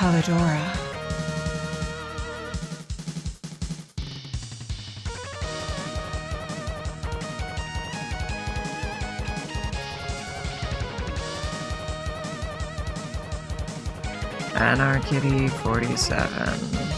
Callidora. Anarchity 47.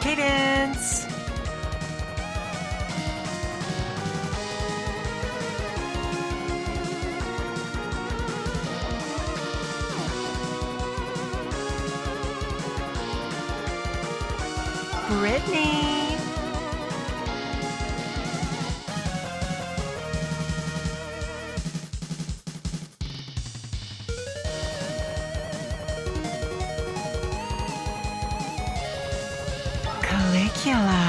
Cadence! Brytknee! Caligula!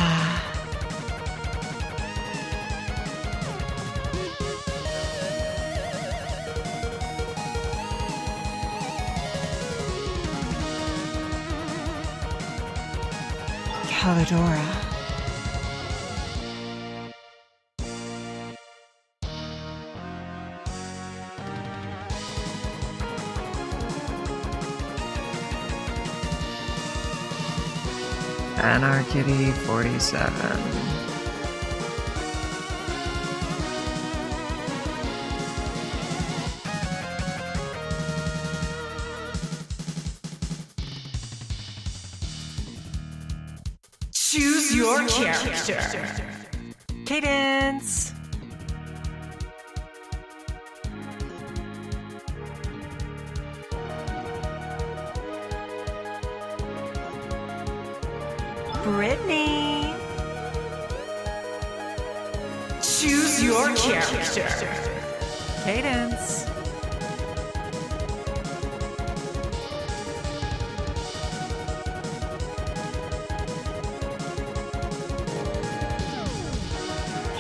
Callidora. Anarchity 47. Choose your character. Cadence. Brytknee. Choose your character. Cadence.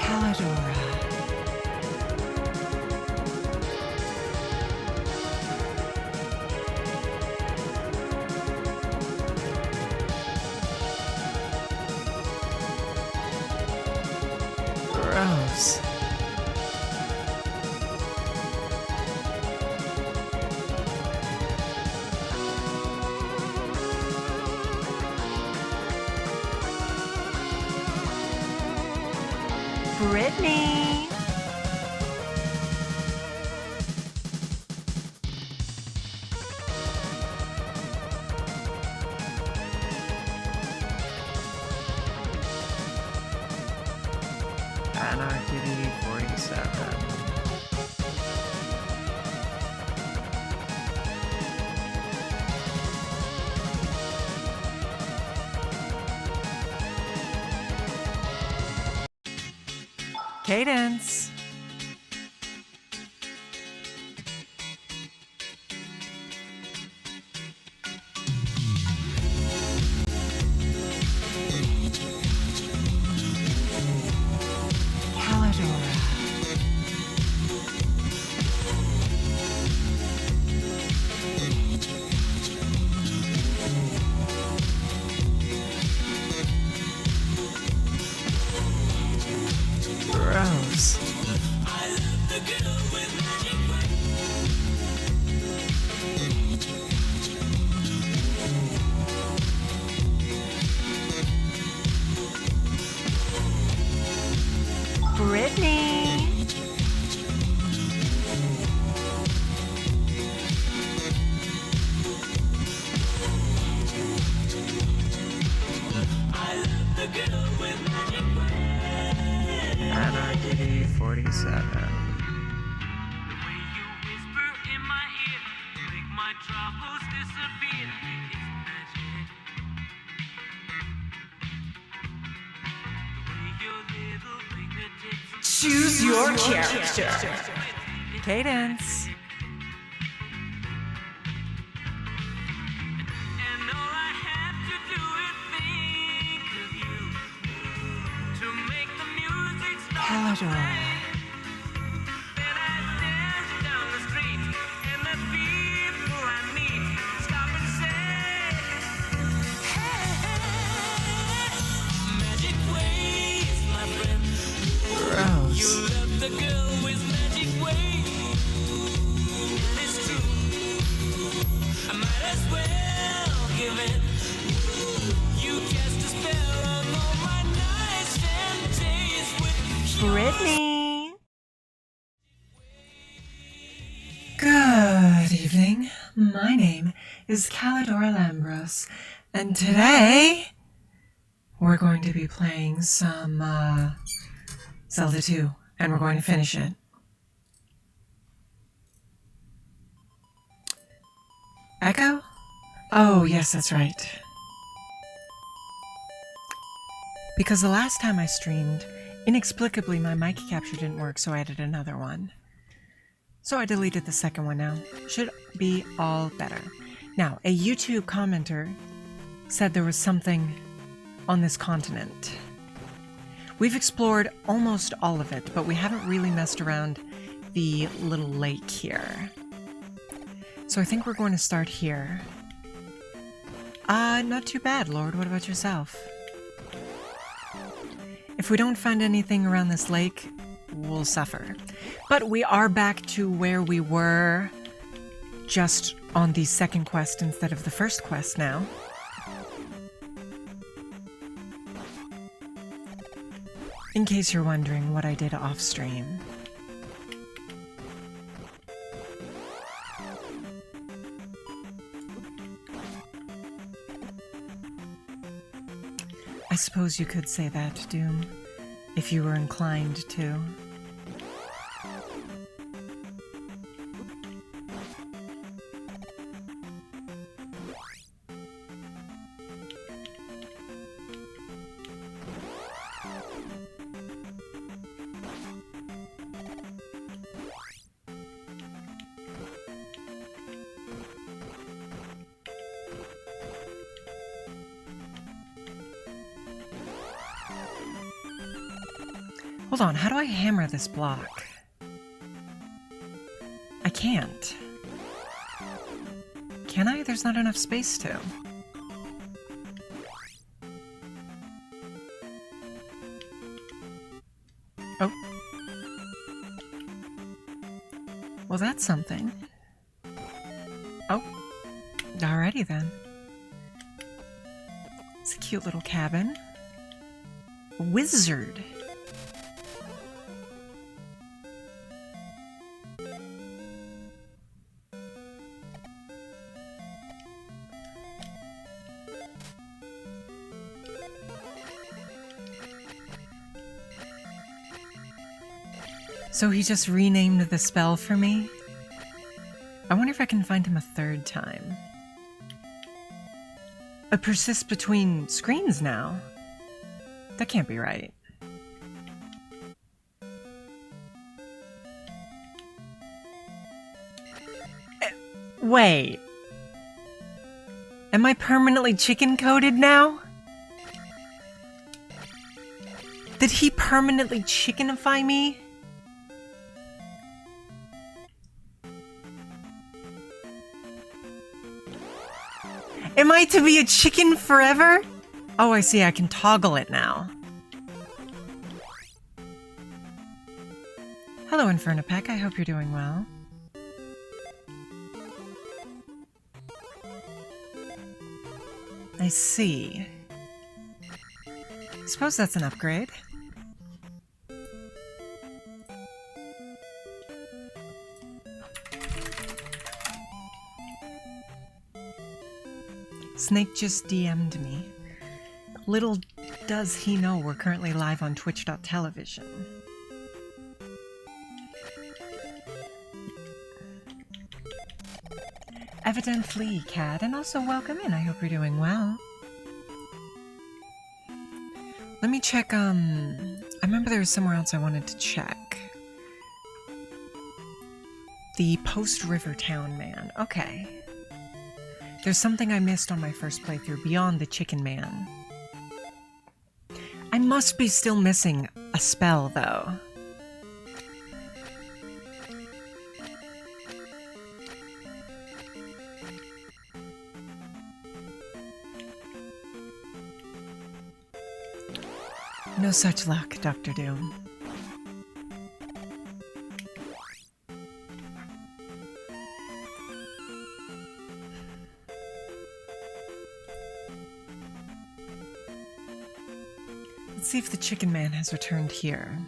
Callidora. Rose. Brytknee. Anarchity 47. Cadence. Callidora. Rose. Brytknee. Anarchity 47. Choose your character. Cadence. Callidora. Brytknee. Good evening. My name is Callidora Lambros, and today we're going to be playing some Zelda 2, and we're going to finish it. Echo? Oh, yes, that's right. Because the last time I streamed, inexplicably my mic capture didn't work, so I added another one. So I deleted the second one now. Should be all better. Now, a YouTube commenter said there was something on this continent. We've explored almost all of it, but we haven't really messed around the little lake here. So I think we're going to start here. Not too bad, Lord. What about yourself? If we don't find anything around this lake, we'll suffer. But we are back to where we were, just on the second quest instead of the first quest now. In case you're wondering what I did off stream. I suppose you could say that, Doom, if you were inclined to. Hold on, how do I hammer this block? I can't. Can I? There's not enough space to. Oh. Well, that's something. Oh. Alrighty then. It's a cute little cabin. A wizard. So he just renamed the spell for me? I wonder if I can find him a third time. It persists between screens now. That can't be right. Wait. Am I permanently chicken-coated now? Did he permanently chickenify me? Am I to be a chicken forever? Oh, I see. I can toggle it now. Hello, Infernopec. I hope you're doing well. I see. Suppose that's an upgrade. Snake just DM'd me. Little does he know we're currently live on twitch.television. Evidently, Cad, and also welcome in. I hope you're doing well. Let me check, I remember there was somewhere else I wanted to check. The Post-River Town Man. Okay. There's something I missed on my first playthrough beyond the Chicken Man. I must be still missing a spell, though. No such luck, Dr. Doom. Let's see if the Chicken Man has returned here.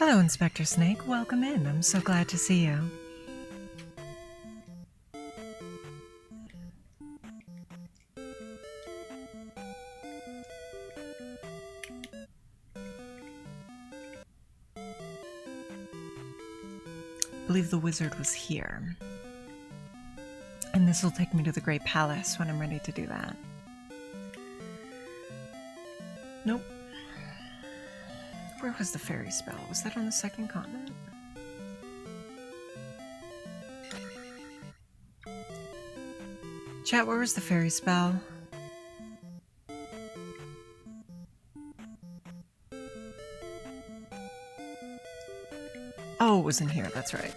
Hello, Inspector Snake. Welcome in. I'm so glad to see you. I believe the wizard was here. And this will take me to the Great Palace when I'm ready to do that. Nope. Where was the fairy spell? Was that on the second continent? Chat, where was the fairy spell? Oh, it was in here, that's right.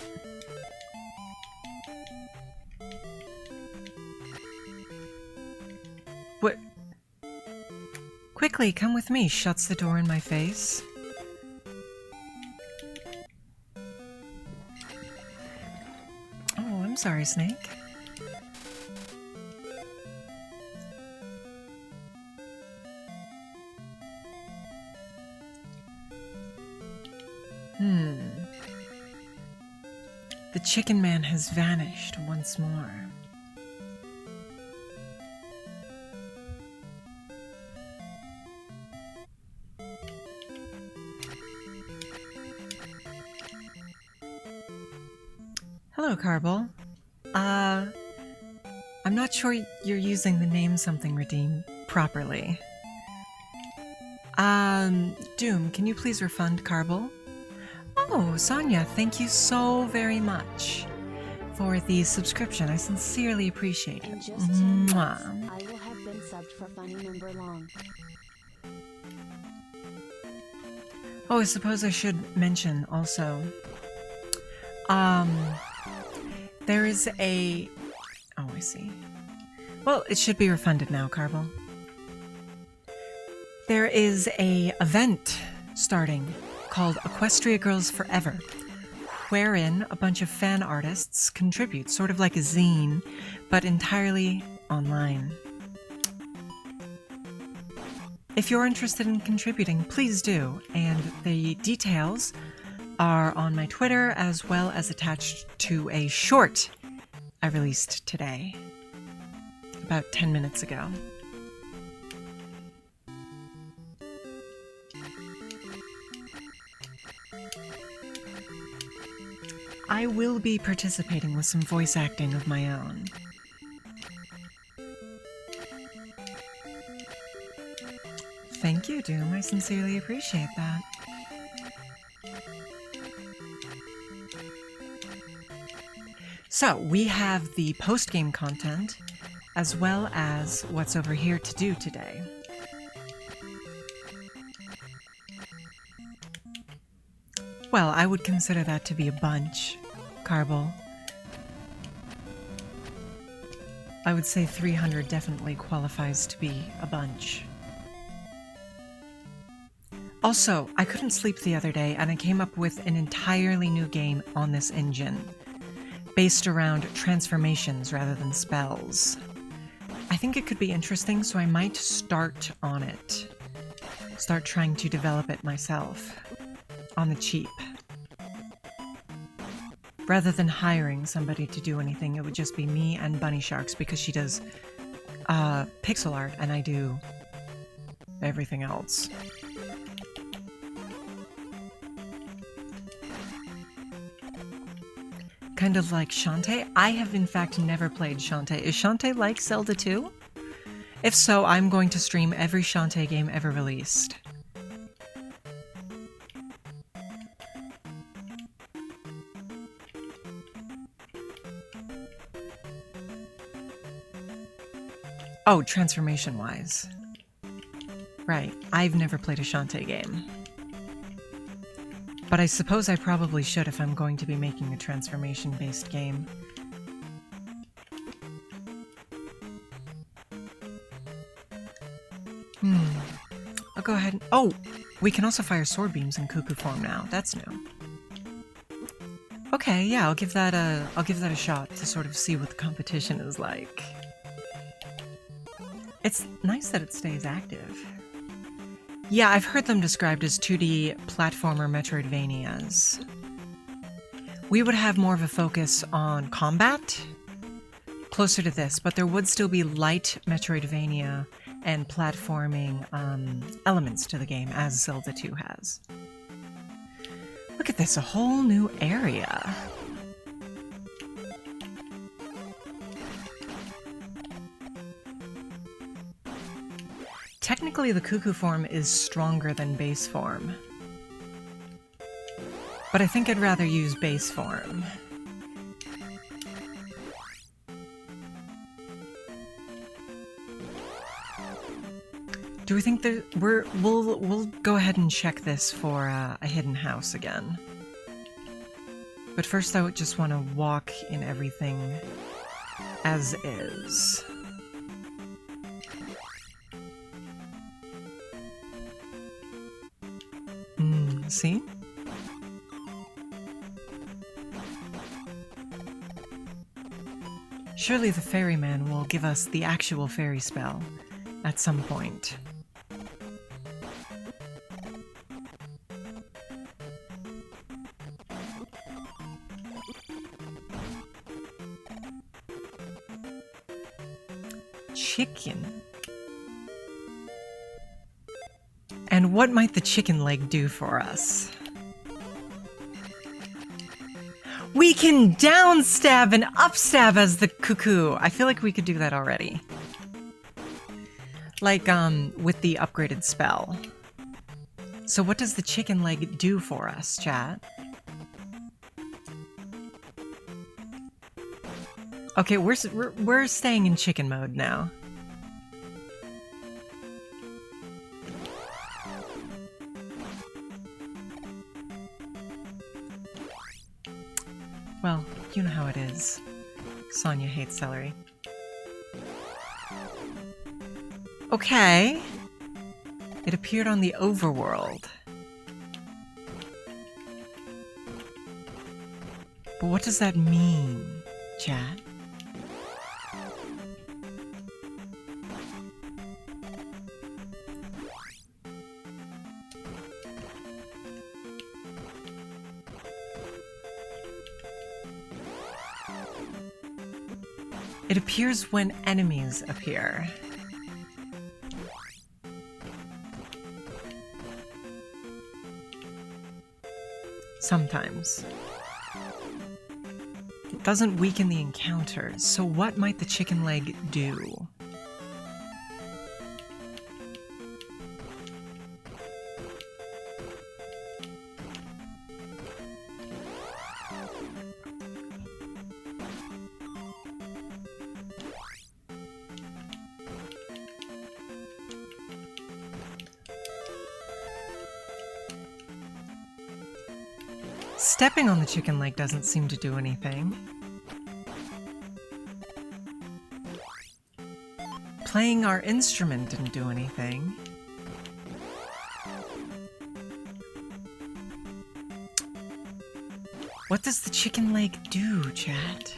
What? Quickly, come with me. Shuts the door in my face. Oh, I'm sorry, Snake. The chicken man has vanished once more. Hello, Carbol. I'm not sure you're using the name something redeem properly. Doom, can you please refund Carbol? Oh, Sonia, thank you so very much for the subscription. I sincerely appreciate it. In just 10 minutes, I will have been subbed for funny number long. Oh, I suppose I should mention also. There is a... Oh, I see. Well, it should be refunded now, Carbol. There is a event starting called Equestria Girls Forever, wherein a bunch of fan artists contribute, sort of like a zine, but entirely online. If you're interested in contributing, please do, and the details are on my Twitter as well as attached to a short I released today, about 10 minutes ago. I will be participating with some voice acting of my own. Thank you, Doom. I sincerely appreciate that. So, we have the post-game content, as well as what's over here to do today. Well, I would consider that to be a bunch, Carbol. I would say 300 definitely qualifies to be a bunch. Also, I couldn't sleep the other day, and I came up with an entirely new game on this engine, based around transformations rather than spells. I think it could be interesting, so I might start on it. Start trying to develop it myself. On the cheap. Rather than hiring somebody to do anything, it would just be me and Bunny Sharks, because she does pixel art and I do everything else. Kind of like Shantae. I have in fact never played Shantae. Is Shantae like Zelda 2? If so, I'm going to stream every Shantae game ever released. Oh, transformation-wise. Right, I've never played a Shantae game. But I suppose I probably should if I'm going to be making a transformation-based game. I'll go ahead and... Oh! We can also fire sword beams in cuckoo form now. That's new. Okay, yeah, I'll give that a shot to sort of see what the competition is like. It's nice that it stays active. Yeah, I've heard them described as 2D platformer Metroidvanias. We would have more of a focus on combat, closer to this, but there would still be light Metroidvania and platforming elements to the game, as Zelda 2 has. Look at this, a whole new area. Technically, the cuckoo form is stronger than base form. But I think I'd rather use base form. Do we think that we'll go ahead and check this for a hidden house again. But first I would just want to walk in everything as is. See? Surely the ferryman will give us the actual fairy spell at some point. Chicken. And what might the chicken leg do for us? We can downstab and upstab as the cuckoo. I feel like we could do that already. Like, with the upgraded spell. So what does the chicken leg do for us, chat? Okay, we're staying in chicken mode now. Well, you know how it is. Sonia hates celery. Okay. It appeared on the overworld. But what does that mean, chat? It appears when enemies appear. Sometimes. It doesn't weaken the encounter, so what might the chicken leg do? Stepping on the chicken leg doesn't seem to do anything. Playing our instrument didn't do anything. What does the chicken leg do, chat?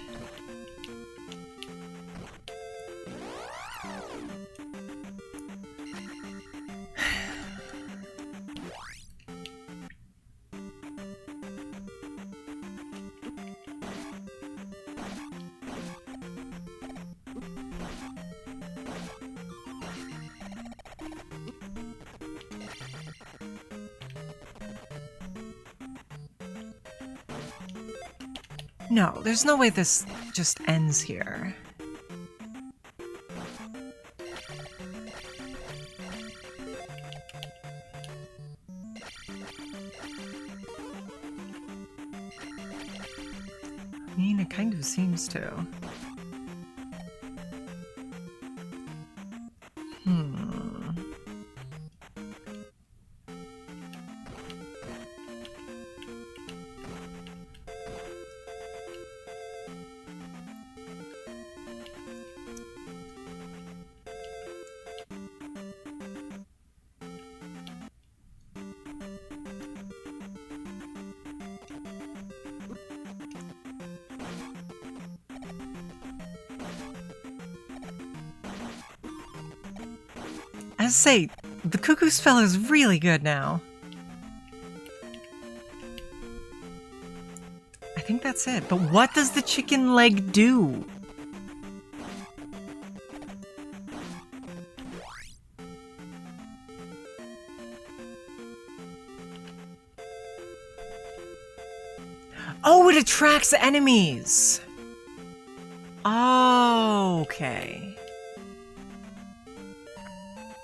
No, there's no way this just ends here. I mean, it kind of seems to. I say, The cuckoo spell is really good now. I think that's it. But what does the chicken leg do? Oh, it attracts enemies! Oh, okay.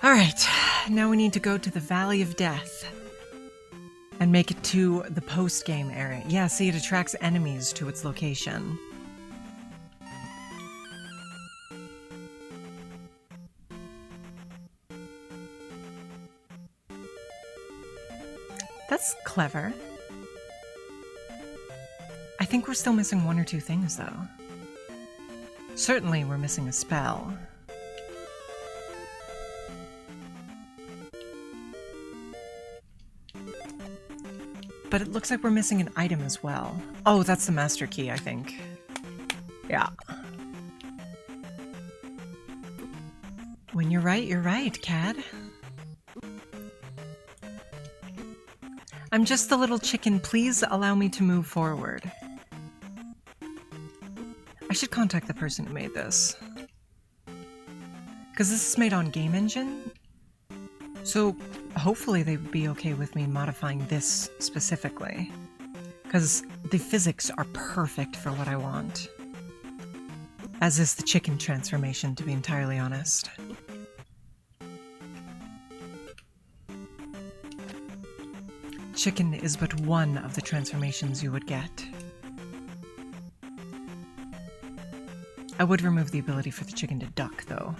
Alright, now we need to go to the Valley of Death. And make it to the post-game area. Yeah, see, it attracts enemies to its location. That's clever. I think we're still missing one or two things, though. Certainly, we're missing a spell. But it looks like we're missing an item as well. Oh, that's the master key, I think. Yeah. When you're right, Cad. I'm just a little chicken. Please allow me to move forward. I should contact the person who made this. Because this is made on Game Engine. So hopefully they'd be okay with me modifying this specifically. Because the physics are perfect for what I want. As is the chicken transformation, to be entirely honest. Chicken is but one of the transformations you would get. I would remove the ability for the chicken to duck, though.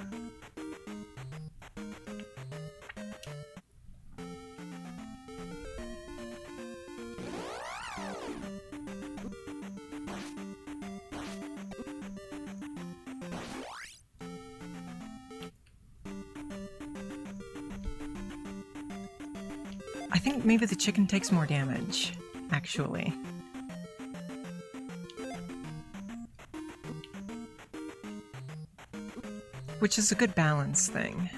I think maybe the chicken takes more damage, actually. Which is a good balance thing.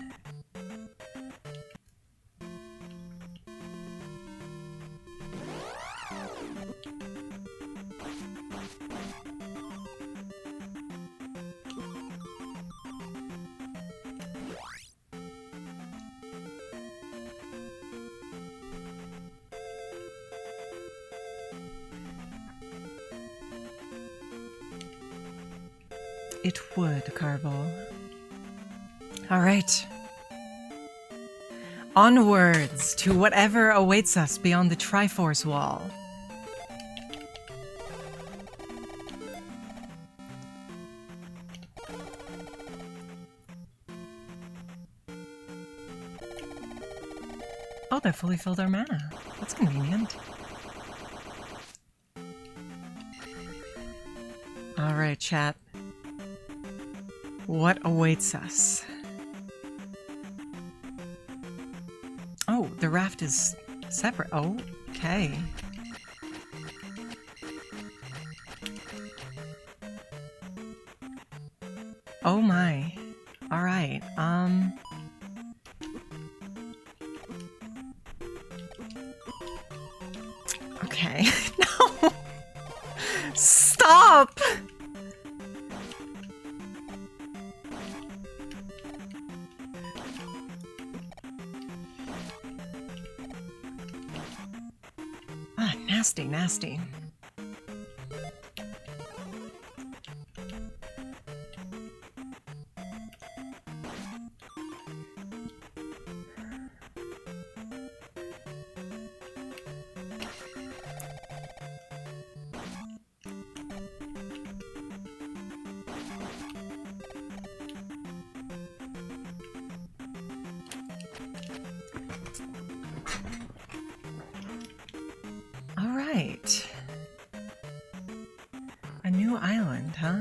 It would, Carvel. Alright. Onwards to whatever awaits us beyond the Triforce Wall. Oh, that fully filled our mana. That's convenient. Alright, chat. What awaits us? Oh, the raft is separate. Oh, okay. Oh my. Alright, okay. No! Stop! Nasty, nasty. Alright. A new island, huh?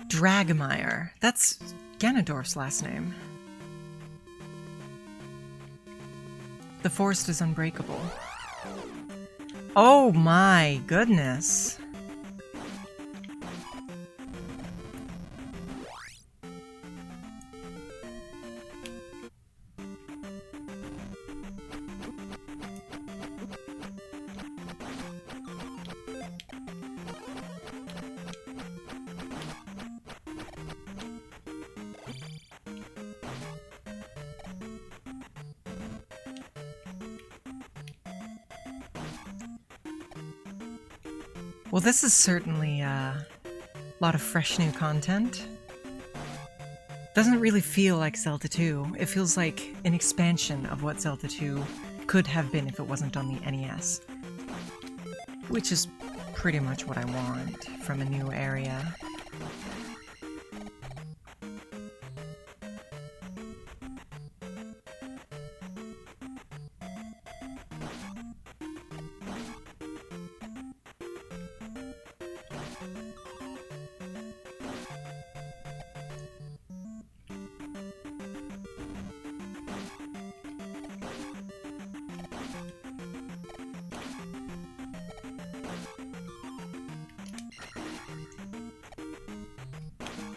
Dragmire. That's Ganondorf's last name. The forest is unbreakable. Oh my goodness. Well, this is certainly a lot of fresh new content. Doesn't really feel like Zelda 2. It feels like an expansion of what Zelda 2 could have been if it wasn't on the NES. Which is pretty much what I want from a new area.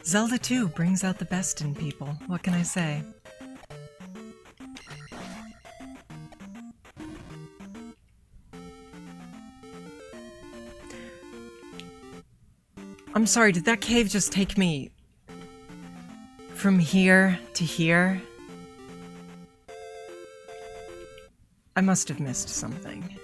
Zelda 2 brings out the best in people. What can I say? I'm sorry, did that cave just take me from here to here? I must have missed something.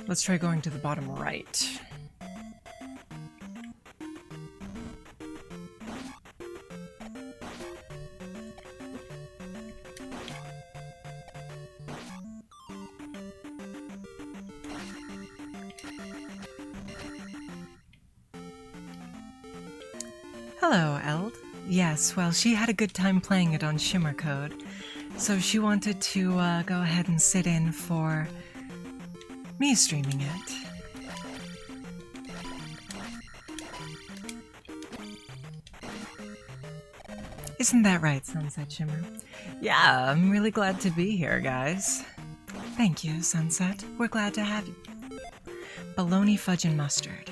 Let's try going to the bottom right. Hello, Eld. Yes, well, she had a good time playing it on Shimmer Code, so she wanted to go ahead and sit in for me streaming it. Isn't that right, Sunset Shimmer? Yeah, I'm really glad to be here, guys. Thank you, Sunset. We're glad to have you. Bologna, fudge, and mustard.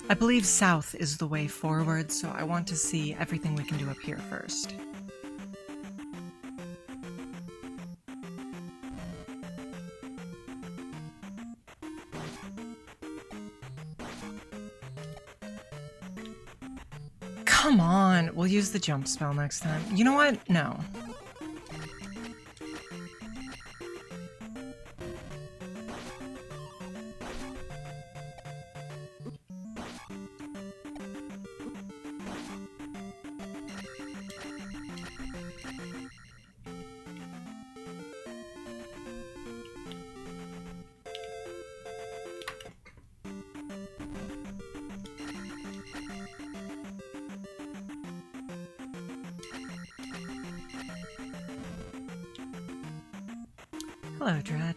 I believe south is the way forward, so I want to see everything we can do up here first. Come on! We'll use the jump spell next time. You know what? No. Hello, Dread.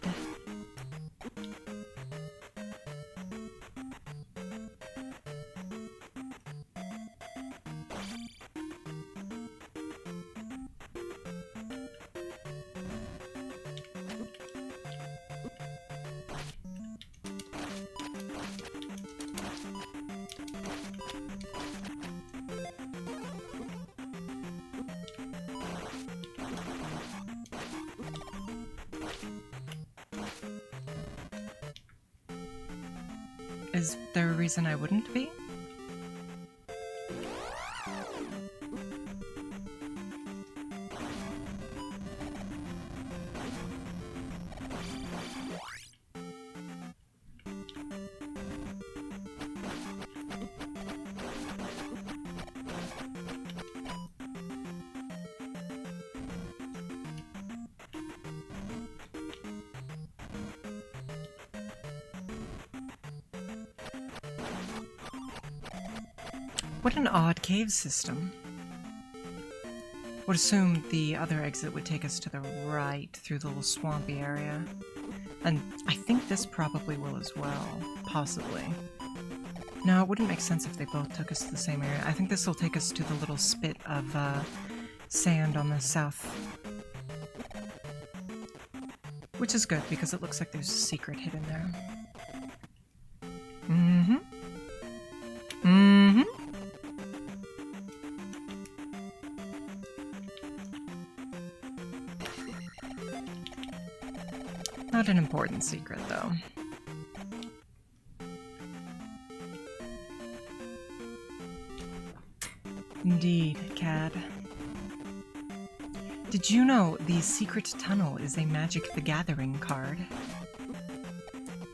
Is there a reason I wouldn't be? What an odd cave system. Would assume the other exit would take us to the right through the little swampy area. And I think this probably will as well. Possibly. No, it wouldn't make sense if they both took us to the same area. I think this will take us to the little spit of sand on the south. Which is good, because it looks like there's a secret hidden there. Not an important secret, though. Indeed, Cad. Did you know the Secret Tunnel is a Magic the Gathering card?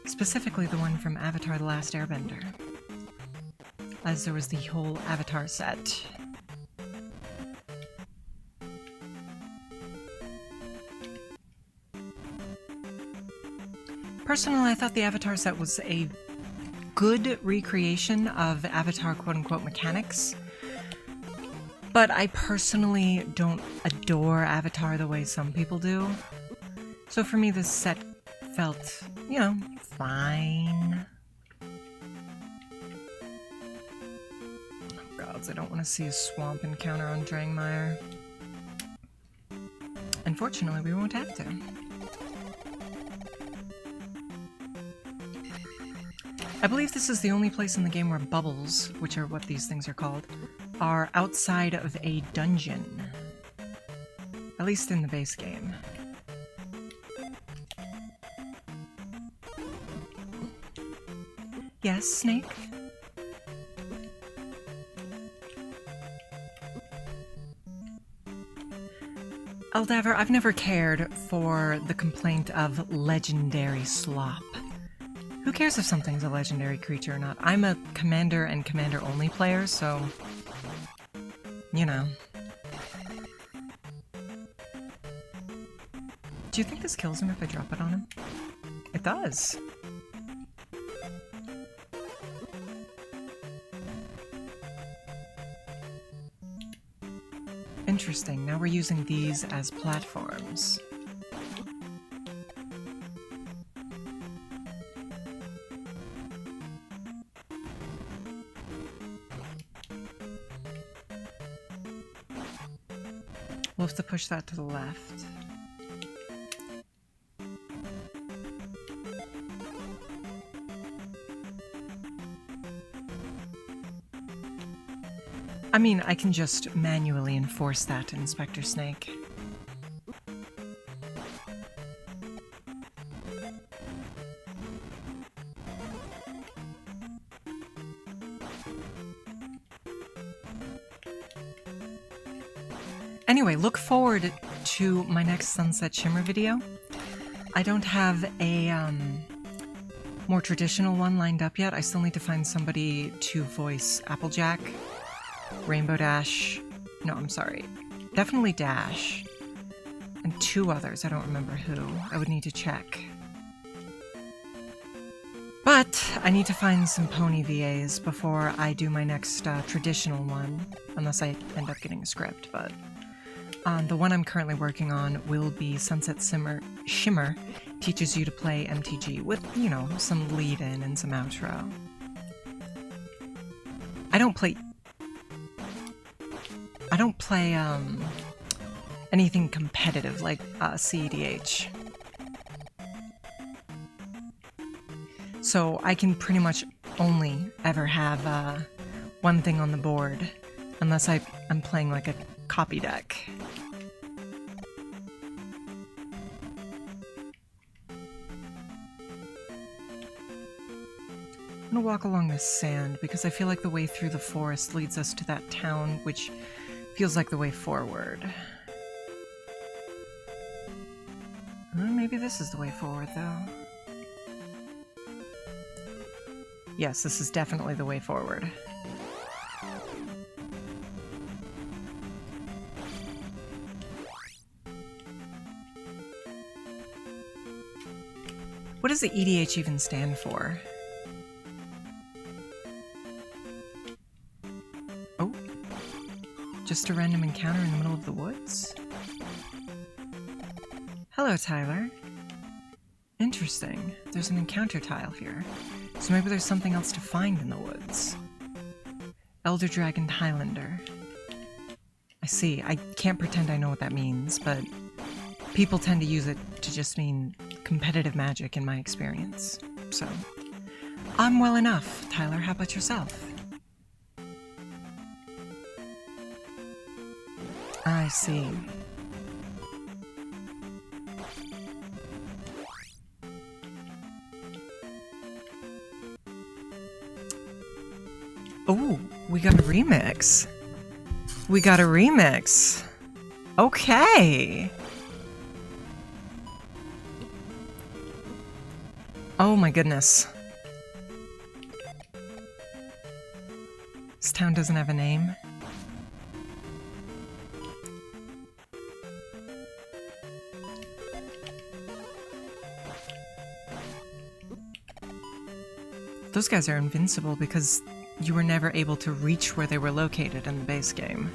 Specifically the one from Avatar: The Last Airbender. As there was the whole Avatar set. Personally, I thought the Avatar set was a good recreation of Avatar quote-unquote mechanics. But I personally don't adore Avatar the way some people do. So for me, this set felt, you know, fine. Oh gods, I don't want to see a swamp encounter on Drangmire. Unfortunately, we won't have to. I believe this is the only place in the game where bubbles, which are what these things are called, are outside of a dungeon. At least in the base game. Yes, Snake? Eldaver, I've never cared for the complaint of legendary slop. Who cares if something's a legendary creature or not? I'm a commander and commander-only player, so... you know. Do you think this kills him if I drop it on him? It does. Interesting, now we're using these as platforms. We'll have to push that to the left. I mean, I can just manually enforce that, Inspector Snake. Anyway, look forward to my next Sunset Shimmer video. I don't have a more traditional one lined up yet. I still need to find somebody to voice Applejack, Rainbow Dash, no, I'm sorry, definitely Dash, and two others, I don't remember who. I would need to check. But I need to find some pony VAs before I do my next traditional one, unless I end up getting a script, but... the one I'm currently working on will be Sunset Shimmer teaches you to play MTG with, you know, some lead-in and some outro. I don't play anything competitive like CEDH. So I can pretty much only ever have one thing on the board, unless I'm playing like a copy deck. I'm gonna walk along this sand because I feel like the way through the forest leads us to that town, which feels like the way forward. Maybe this is the way forward, though. Yes, this is definitely the way forward. What does the EDH even stand for? Oh. Just a random encounter in the middle of the woods? Hello, Tyler. Interesting. There's an encounter tile here. So maybe there's something else to find in the woods. Elder Dragon Highlander. I see. I can't pretend I know what that means, but people tend to use it to just mean competitive magic in my experience. So, I'm well enough. Tyler, how about yourself? I see. Oh, we got a remix. We got a remix. Okay. Oh my goodness. This town doesn't have a name. Those guys are invincible because you were never able to reach where they were located in the base game.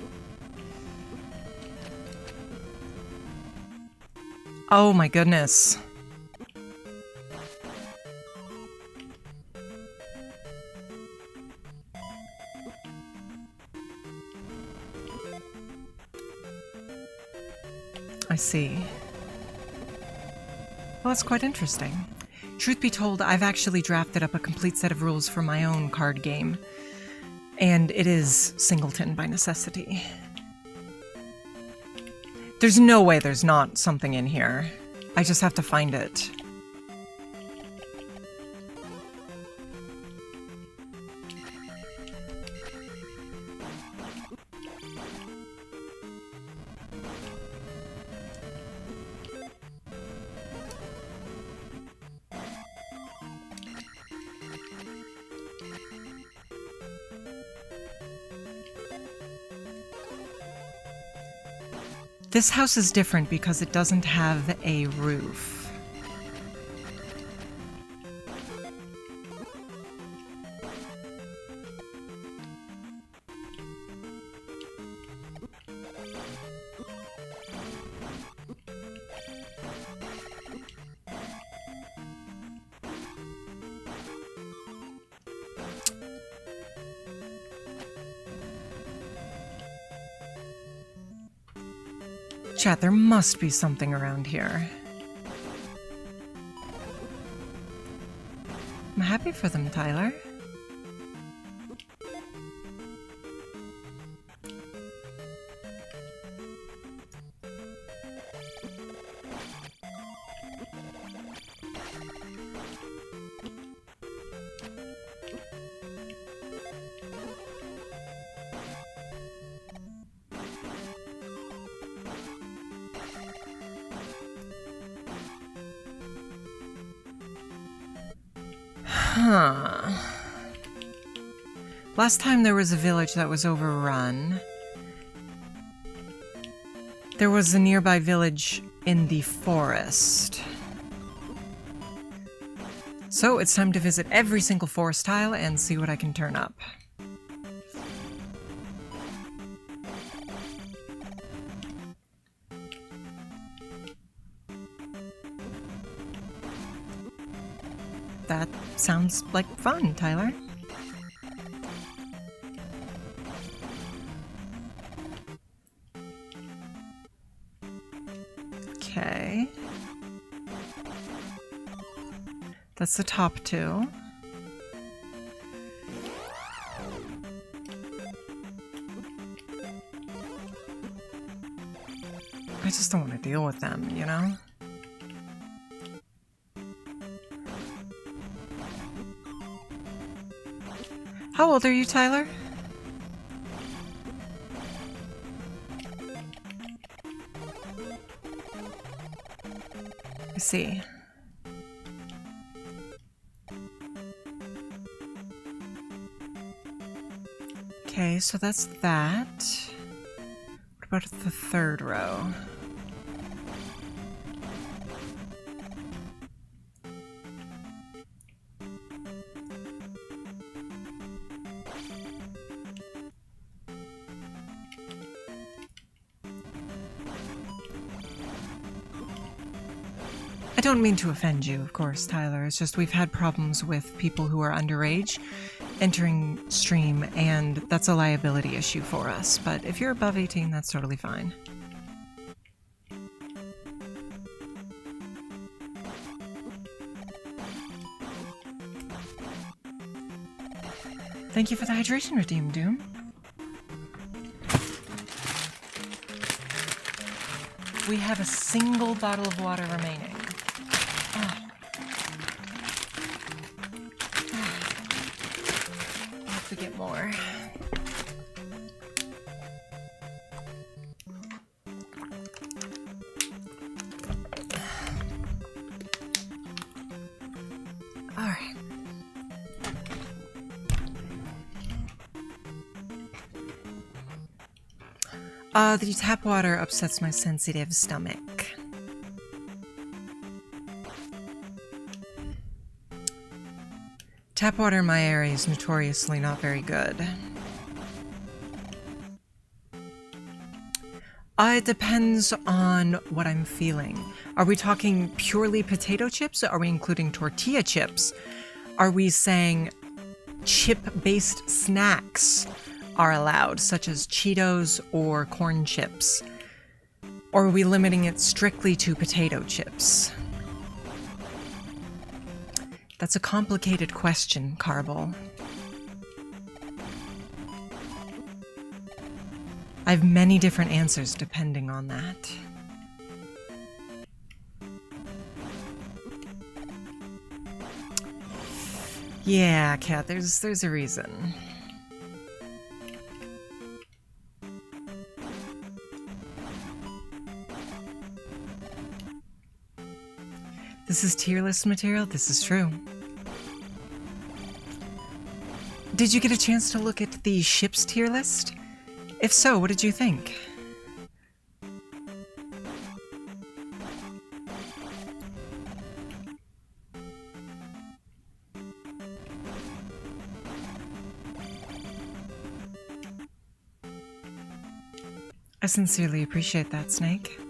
Oh my goodness. I see. Well, that's quite interesting. Truth be told, I've actually drafted up a complete set of rules for my own card game, and it is singleton by necessity. There's no way there's not something in here. I just have to find it. This house is different because it doesn't have a roof. Chat, there must be something around here. I'm happy for them, Tyler. Huh. Last time there was a village that was overrun. There was a nearby village in the forest. So it's time to visit every single forest tile and see what I can turn up. That sounds like fun, Tyler. Okay. That's the top two. I just don't want to deal with them, you know? How old are you, Tyler? I see. Okay, so that's that. What about the third row? I don't mean to offend you, of course, Tyler. It's just we've had problems with people who are underage entering stream, and that's a liability issue for us. But if you're above 18, that's totally fine. Thank you for the hydration redeem, Doom. We have a single bottle of water remaining. have to get more. Alright. The tap water upsets my sensitive stomach. Tap water in my area is notoriously not very good. It depends on what I'm feeling. Are we talking purely potato chips? Are we including tortilla chips? Are we saying chip-based snacks are allowed, such as Cheetos or corn chips? Or are we limiting it strictly to potato chips? That's a complicated question, Carvel. I have many different answers depending on that. Yeah, Kat, there's a reason. This is tier list material? This is true. Did you get a chance to look at the ship's tier list? If so, what did you think? I sincerely appreciate that, Snake.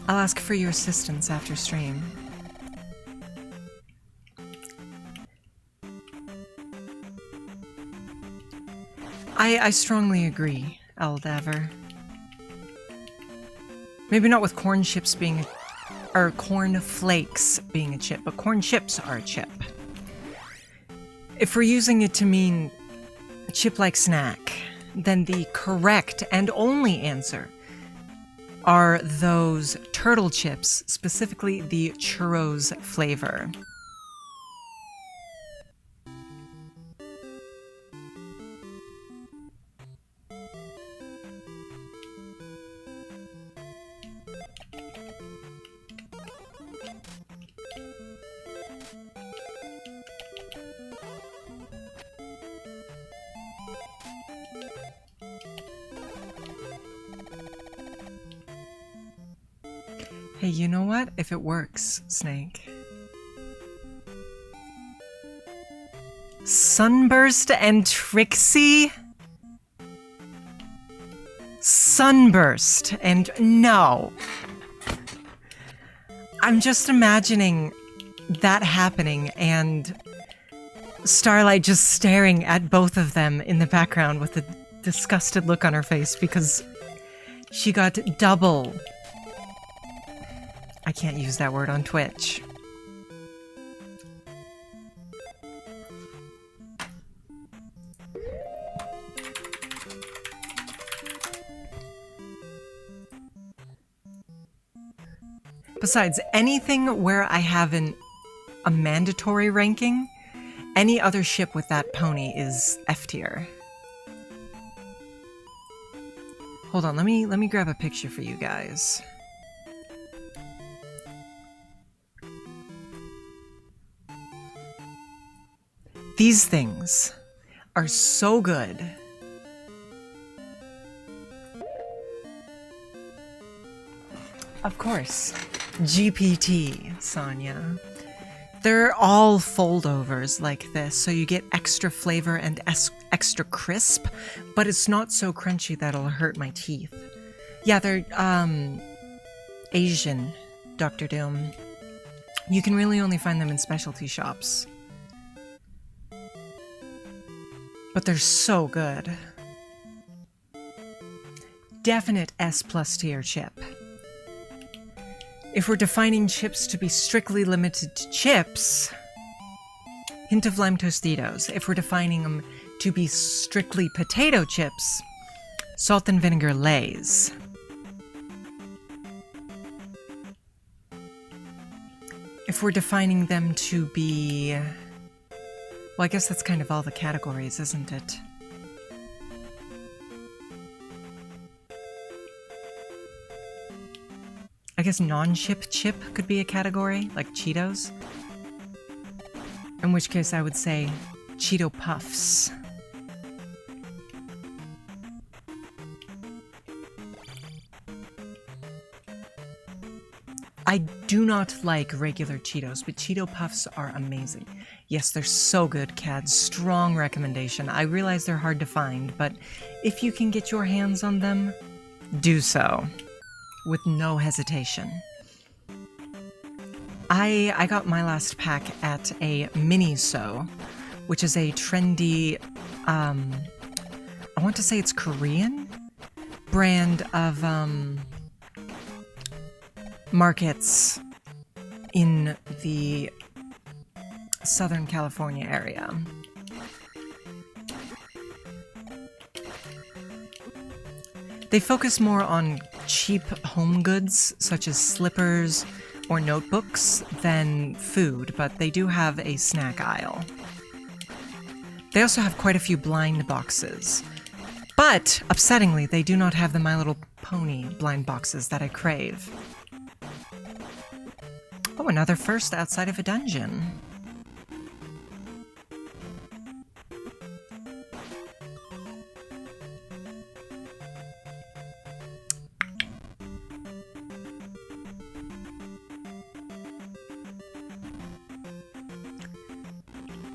I'll ask for your assistance after stream. I strongly agree, Eldaver. Maybe not with corn chips being or corn flakes being a chip, but corn chips are a chip. If we're using it to mean a chip-like snack, then the correct and only answer are those turtle chips, specifically the churros flavor. Hey, you know what? If it works, Snake. Sunburst and Trixie? Sunburst and no. I'm just imagining that happening and Starlight just staring at both of them in the background with a disgusted look on her face because she got double. I can't use that word on Twitch. Besides, anything where I have a mandatory ranking, any other ship with that pony is F tier. Hold on, let me grab a picture for you guys. These things are so good. Of course. GPT, Sonia. They're all foldovers like this, so you get extra flavor and extra crisp, but it's not so crunchy that it'll hurt my teeth. Yeah, they're Asian, Dr. Doom. You can really only find them in specialty shops. But they're so good. Definite S+ tier chip. If we're defining chips to be strictly limited to chips, hint of lime Tostitos. If we're defining them to be strictly potato chips, salt and vinegar Lay's. If we're defining them to be Well, I guess that's kind of all the categories, isn't it? I guess non-chip chip could be a category, like Cheetos. In which case I would say Cheeto Puffs. I do not like regular Cheetos, but Cheeto Puffs are amazing. Yes, they're so good, Cad. Strong recommendation. I realize they're hard to find, but if you can get your hands on them, do so. With no hesitation. I got my last pack at a Miniso, which is a trendy, I want to say it's Korean brand of, markets in the Southern California area. They focus more on cheap home goods, such as slippers or notebooks, than food, but they do have a snack aisle. They also have quite a few blind boxes. But, upsettingly, they do not have the My Little Pony blind boxes that I crave. Oh, another first outside of a dungeon.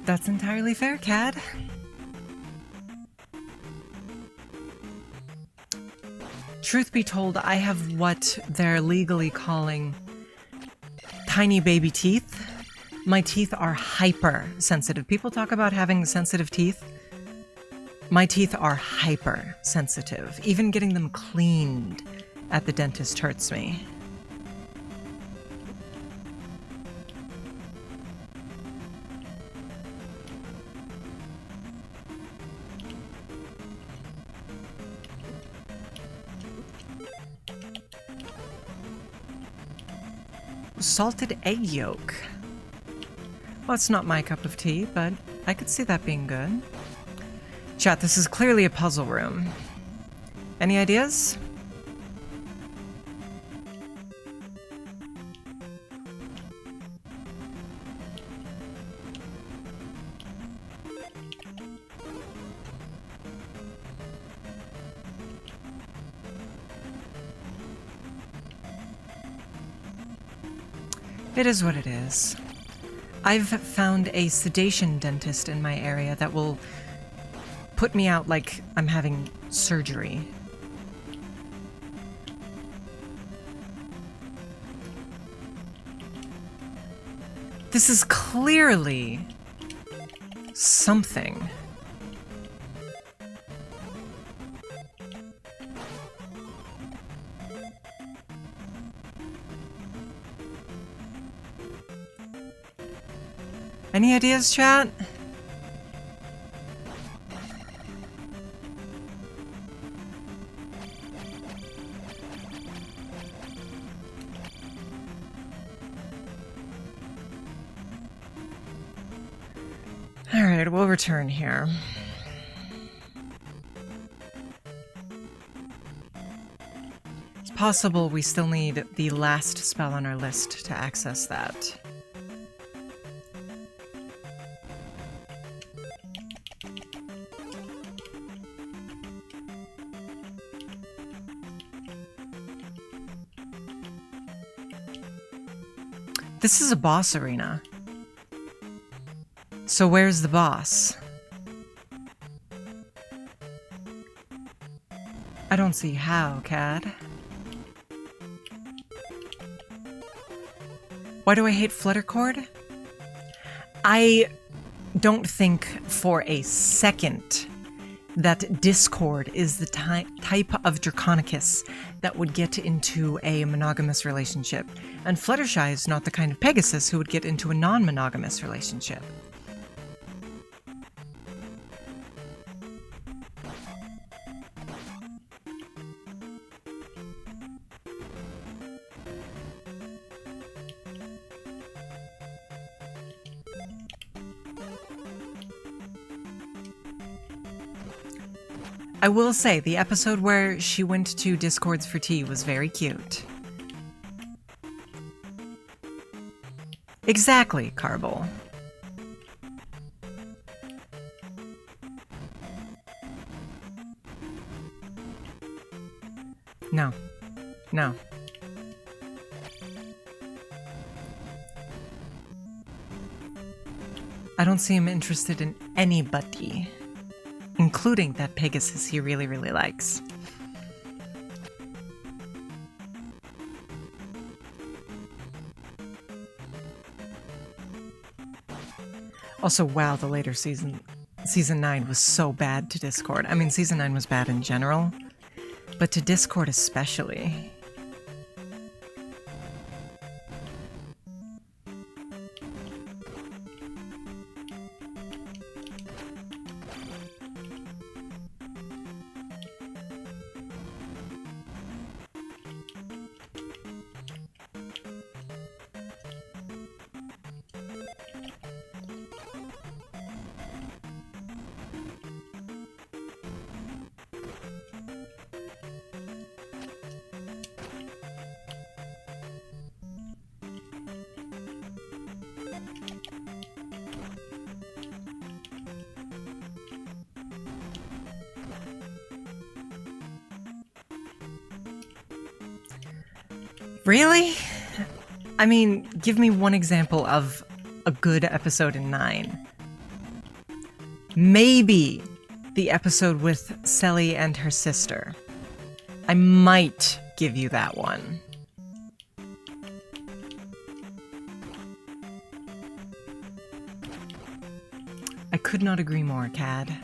That's entirely fair, Cad. Truth be told, I have what they're legally calling tiny baby teeth. My teeth are hypersensitive. People talk about having sensitive teeth. My teeth are hypersensitive. Even getting them cleaned at the dentist hurts me. Salted egg yolk. Well, it's not my cup of tea, but I could see that being good. Chat, this is clearly a puzzle room. Any ideas? It is what it is. I've found a sedation dentist in my area that will put me out like I'm having surgery. This is clearly something. Any ideas, chat? Alright, we'll return here. It's possible we still need the last spell on our list to access that. This is a boss arena. So where's the boss? I don't see how, Cad. Why do I hate Fluttercord? I don't think for a second that Discord is the type of Draconicus that would get into a monogamous relationship. And Fluttershy is not the kind of Pegasus who would get into a non-monogamous relationship. I will say, the episode where she went to Discords for tea was very cute. Exactly, Carble. No. No. I don't see him interested in anybody, including that Pegasus he really, really likes. Also, wow, the later season 9 was so bad to Discord. I mean, season 9 was bad in general, but to Discord especially. Really? I mean, give me one example of a good episode in 9. Maybe the episode with Selly and her sister. I might give you that one. I could not agree more, Cad.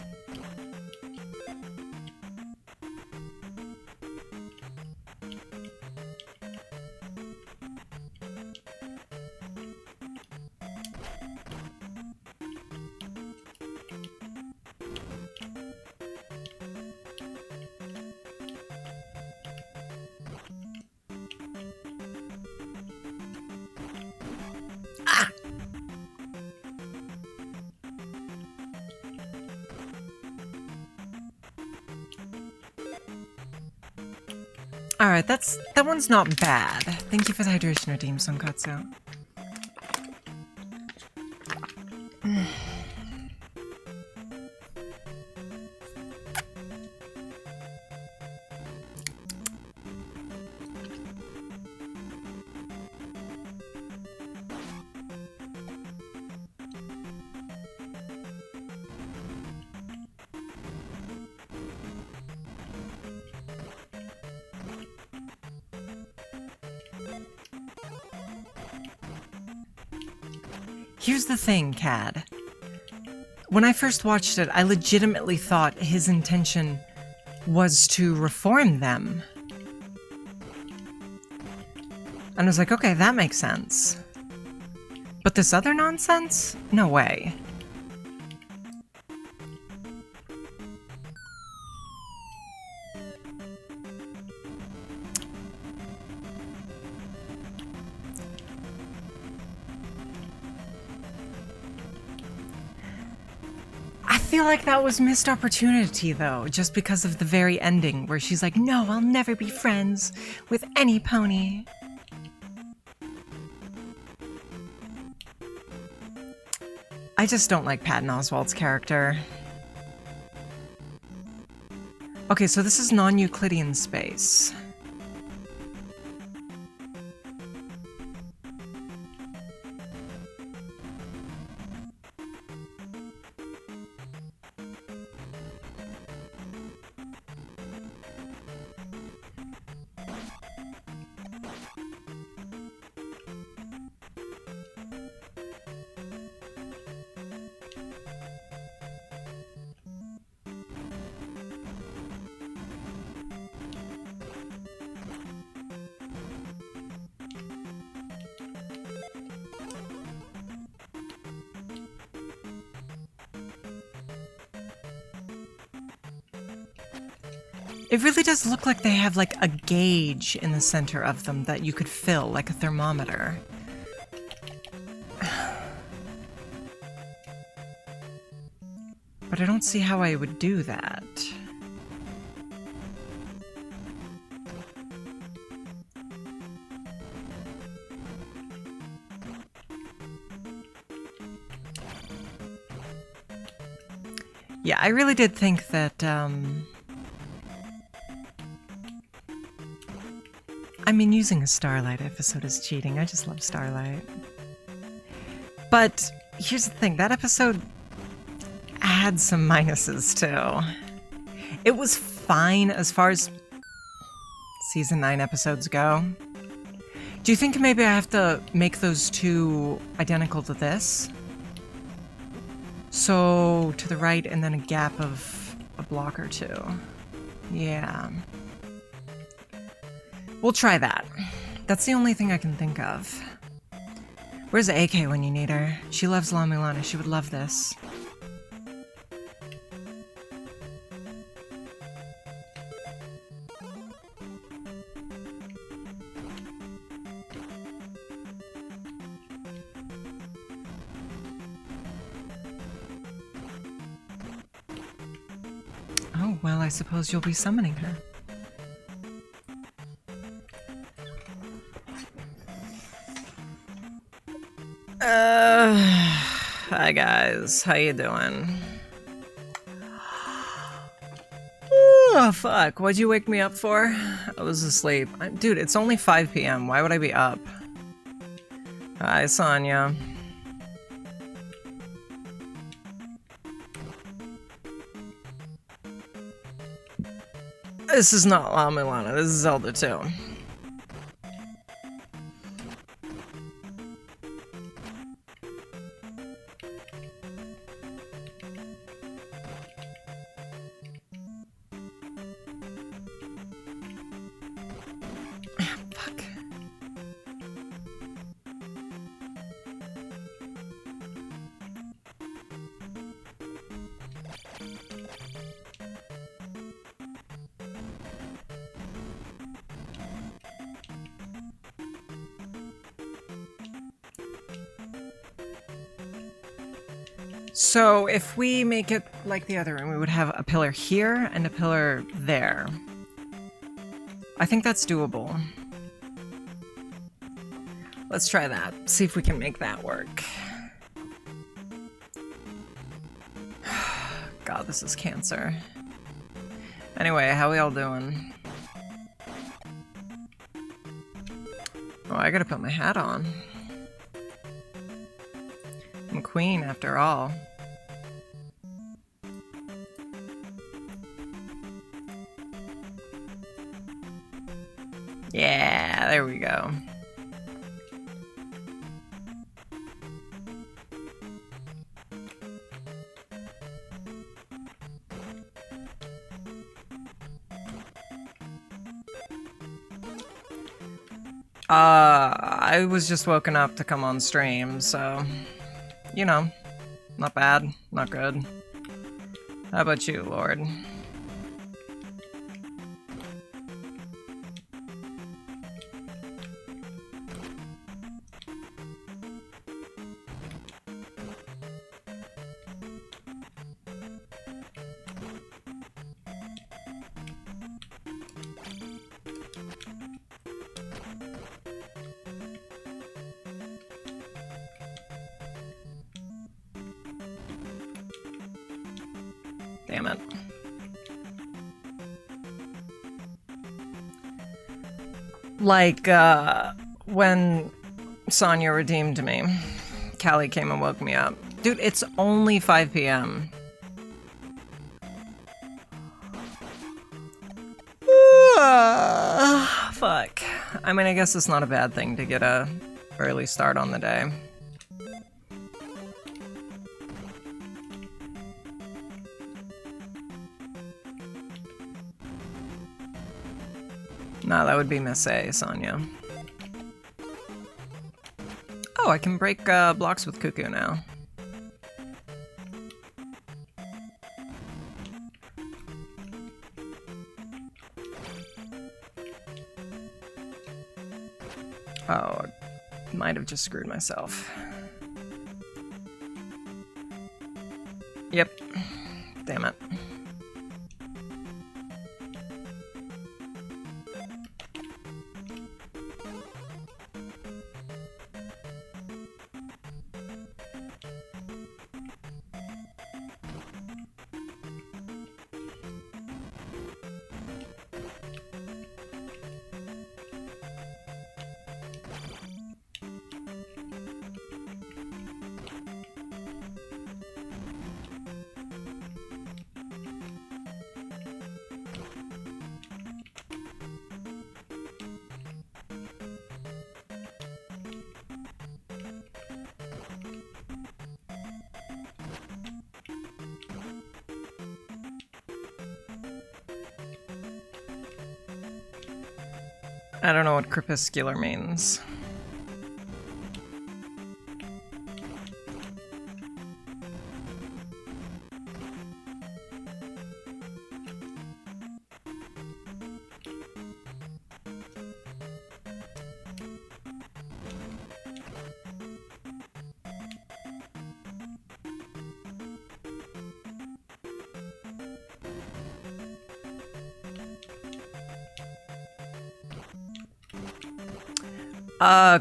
Alright, that one's not bad. Thank you for the hydration redeem, Sonkatsu. Here's the thing, Cad. When I first watched it, I legitimately thought his intention was to reform them. And I was like, okay, that makes sense. But this other nonsense? No way. I feel like that was missed opportunity, though, just because of the very ending, where she's like, no, I'll never be friends with any pony. I just don't like Patton Oswalt's character. Okay, so this is non-Euclidean space. It really does look like they have like a gauge in the center of them that you could fill, like a thermometer. But I don't see how I would do that. Yeah, I really did think that, I mean, using a Starlight episode is cheating. I just love Starlight. But here's the thing, that episode had some minuses too. It was fine as far as season 9 episodes go. Do you think maybe I have to make those two identical to this? So to the right and then a gap of a block or two. Yeah. We'll try that. That's the only thing I can think of. Where's AK when you need her? She loves La Milana. She would love this. Oh, well, I suppose you'll be summoning her. Hi guys, how you doing? Oh, fuck, what'd you wake me up for? I was asleep. Dude, it's only 5 p.m. Why would I be up? Hi, Sonia. This is not La Milana, this is Zelda too. Fuck. So if we make it like the other room, we would have a pillar here and a pillar there. I think that's doable. Let's try that. See if we can make that work. God, this is cancer. Anyway, how we all doing? Oh, I gotta put my hat on. I'm queen after all. Yeah, there we go. I was just woken up to come on stream, so, you know, not bad, not good. How about you, Lord? Damn it. Like, when Sonya redeemed me, Callie came and woke me up. Dude, it's only 5 p.m. Fuck. I mean, I guess it's not a bad thing to get a early start on the day. Nah, that would be Miss A, Sonya. Oh, I can break blocks with Cuckoo now. Oh, I might have just screwed myself. Yep. Damn it. I don't know what crepuscular means.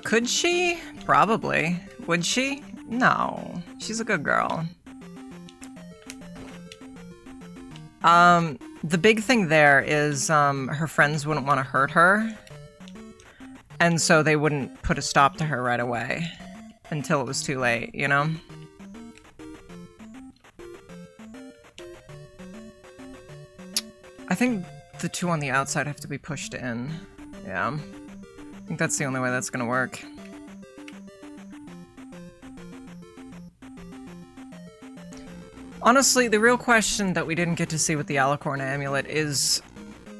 Could she? Probably. Would she? No. She's a good girl. The big thing there is, her friends wouldn't want to hurt her. And so they wouldn't put a stop to her right away. Until it was too late, you know? I think the two on the outside have to be pushed in. Yeah. I think that's the only way that's gonna work. Honestly, the real question that we didn't get to see with the Alicorn amulet is,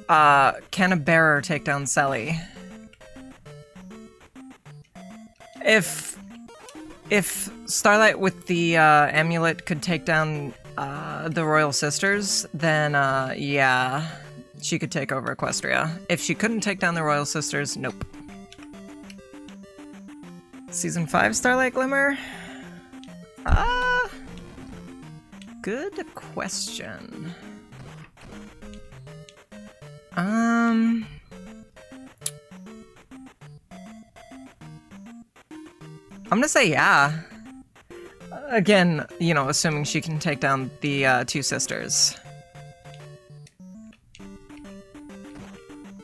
can a bearer take down Selly? If Starlight with the amulet could take down the Royal Sisters, then yeah, she could take over Equestria. If she couldn't take down the Royal Sisters, nope. Season 5 Starlight Glimmer? Good question. I'm gonna say yeah. Again, you know, assuming she can take down the two sisters.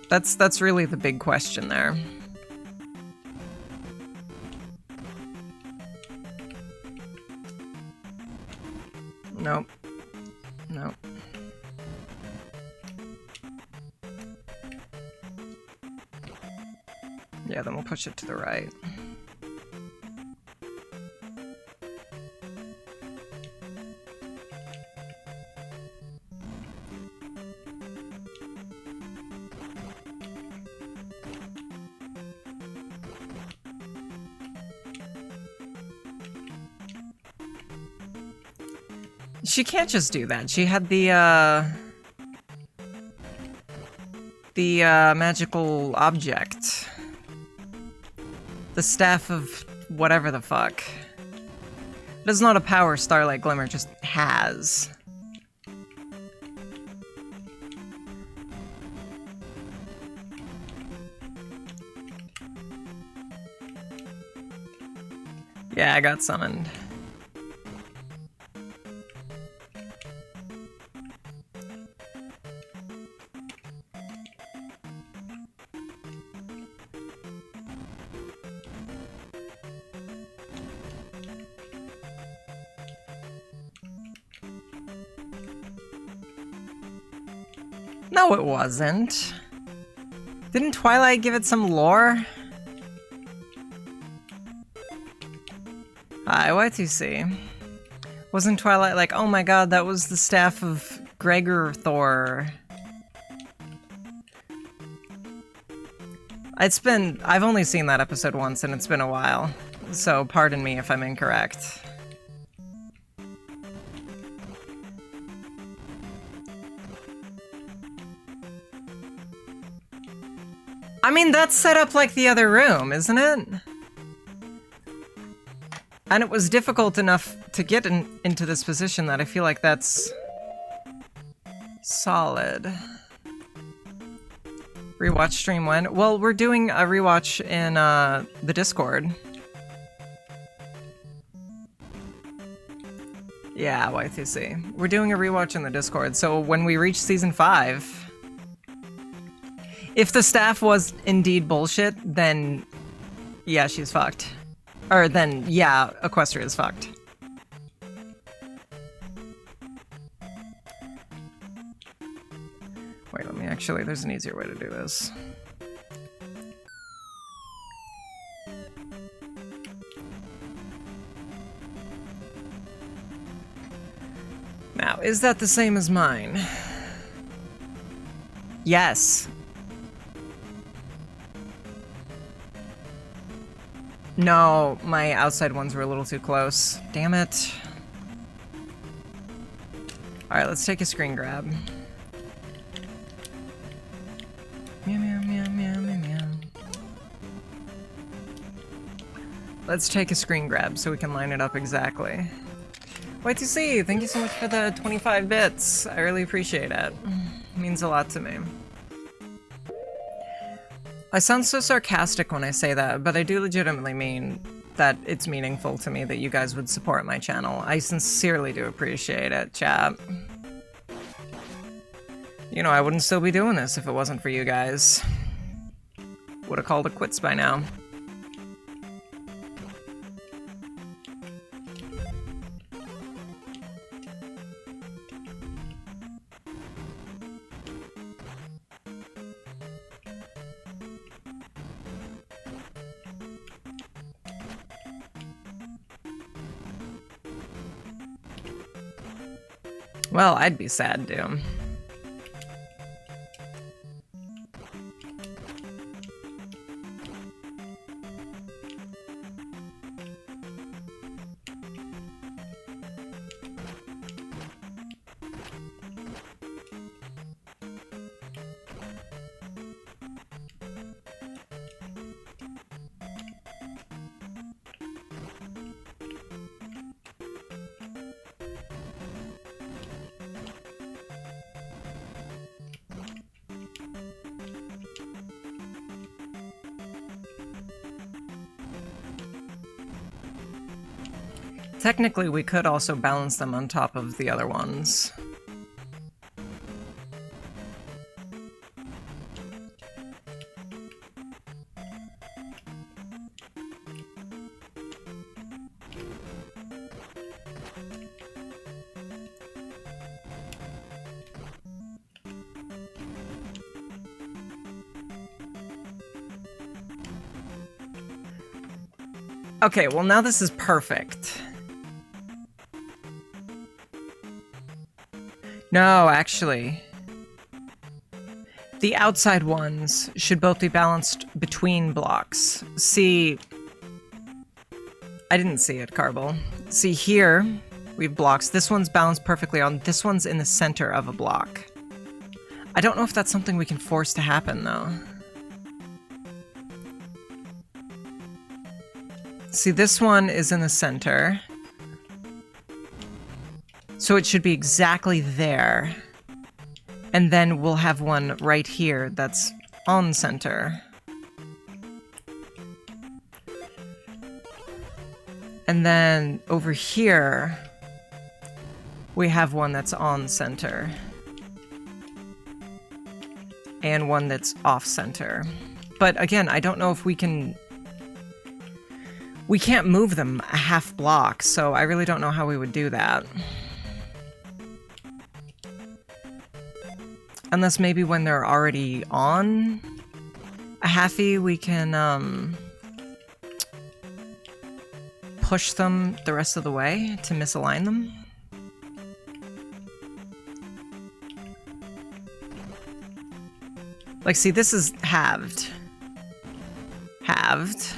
That's really the big question there. Nope. Nope. Yeah, then we'll push it to the right. She can't just do that. She had the magical object. The staff of whatever the fuck. That's not a power Starlight Glimmer just has. Yeah, I got summoned. No, it wasn't. Didn't Twilight give it some lore? Hi, Y2C. Wasn't Twilight like, oh my god, that was the staff of Gregor Thor? I've only seen that episode once and it's been a while, so pardon me if I'm incorrect. I mean, that's set up like the other room, isn't it? And it was difficult enough to get into this position that I feel like that's solid. Rewatch stream when? Well, we're doing a rewatch in the Discord. Yeah, Y2C. We're doing a rewatch in the Discord, so when we reach season 5... If the staff was indeed bullshit, then yeah, she's fucked. Or then, yeah, Equestria is fucked. Wait, let me actually, there's an easier way to do this. Now, is that the same as mine? Yes. No, my outside ones were a little too close. Damn it. Alright, let's take a screen grab. Meow, meow, meow, meow, meow, meow. Let's take a screen grab so we can line it up exactly. Y2C, thank you so much for the 25 bits. I really appreciate it. It means a lot to me. I sound so sarcastic when I say that, but I do legitimately mean that it's meaningful to me that you guys would support my channel. I sincerely do appreciate it, chat. You know, I wouldn't still be doing this if it wasn't for you guys. Would have called it quits by now. Well, I'd be sad, Doom. Technically, we could also balance them on top of the other ones. Okay, well now this is perfect. No, actually. The outside ones should both be balanced between blocks. See... I didn't see it, Carble. See, here, we have blocks. This one's balanced perfectly on. This one's in the center of a block. I don't know if that's something we can force to happen, though. See, this one is in the center. So it should be exactly there. And then we'll have one right here that's on center. And then over here, we have one that's on center. And one that's off center. But again, I don't know if we can... We can't move them a half block, so I really don't know how we would do that. Unless maybe when they're already on a halfie, we can push them the rest of the way to misalign them. Like, see, this is halved. Halved.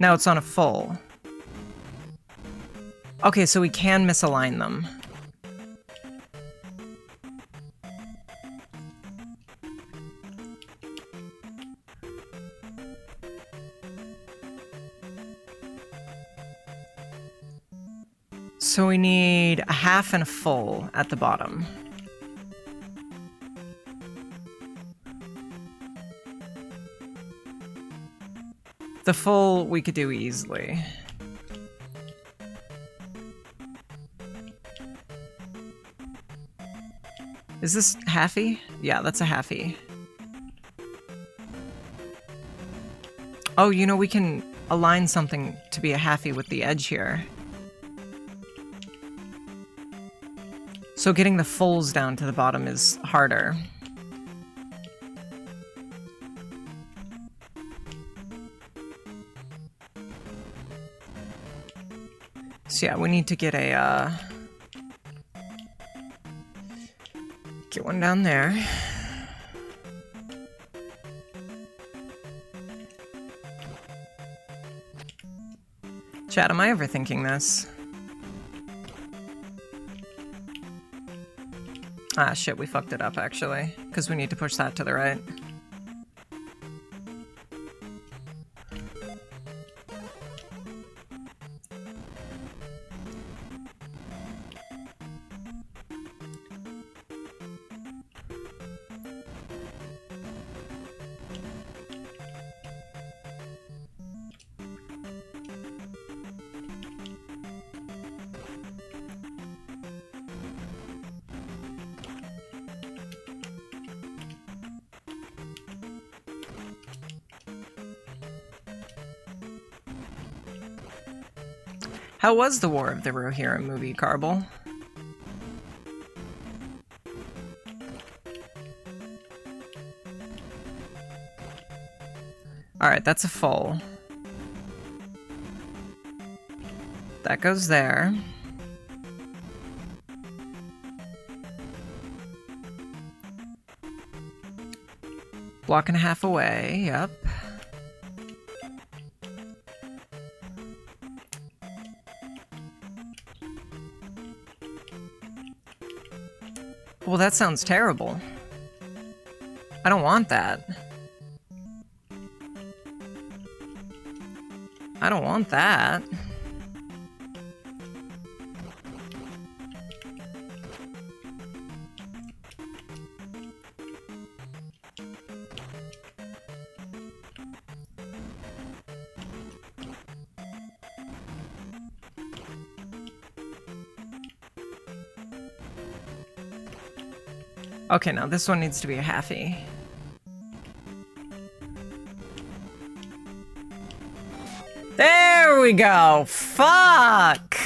Now it's on a full. Okay, so we can misalign them. So we need a half and a full at the bottom. The full we could do easily. Is this halfie? Yeah, that's a halfie. Oh, you know, we can align something to be a halfie with the edge here. So getting the fulls down to the bottom is harder. So yeah, we need to get a, get one down there. Chat, am I overthinking this? Ah, shit, we fucked it up, actually. Because we need to push that to the right. How was the War of the Rohirrim movie, Carble? Alright, that's a full. That goes there. Block and a half away, yep. Well, that sounds terrible. I don't want that. I don't want that. Okay, now this one needs to be a halfie. There we go! Fuck!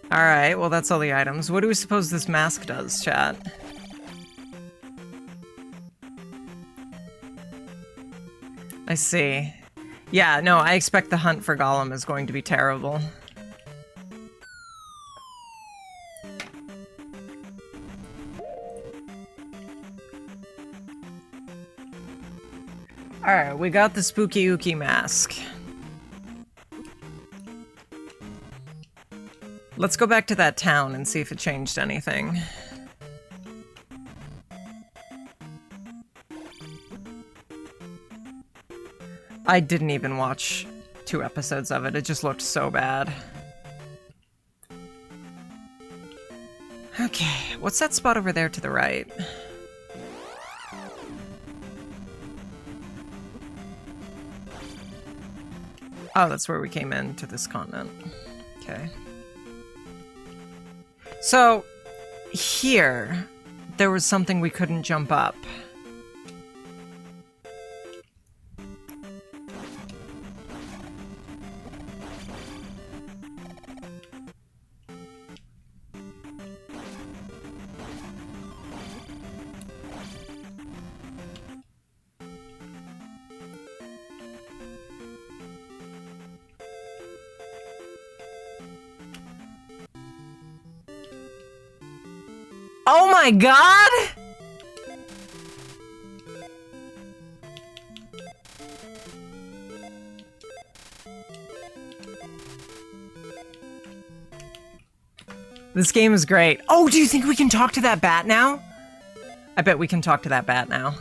Alright, well that's all the items. What do we suppose this mask does, chat? I see. Yeah, no, I expect the hunt for Gollum is going to be terrible. Alright, we got the Spooky Ookie mask. Let's go back to that town and see if it changed anything. I didn't even watch 2 episodes of it. It just looked so bad. Okay, what's that spot over there to the right? Oh, that's where we came into this continent. Okay. So, here, there was something we couldn't jump up. Oh my god! This game is great. Oh, do you think we can talk to that bat now? I bet we can talk to that bat now.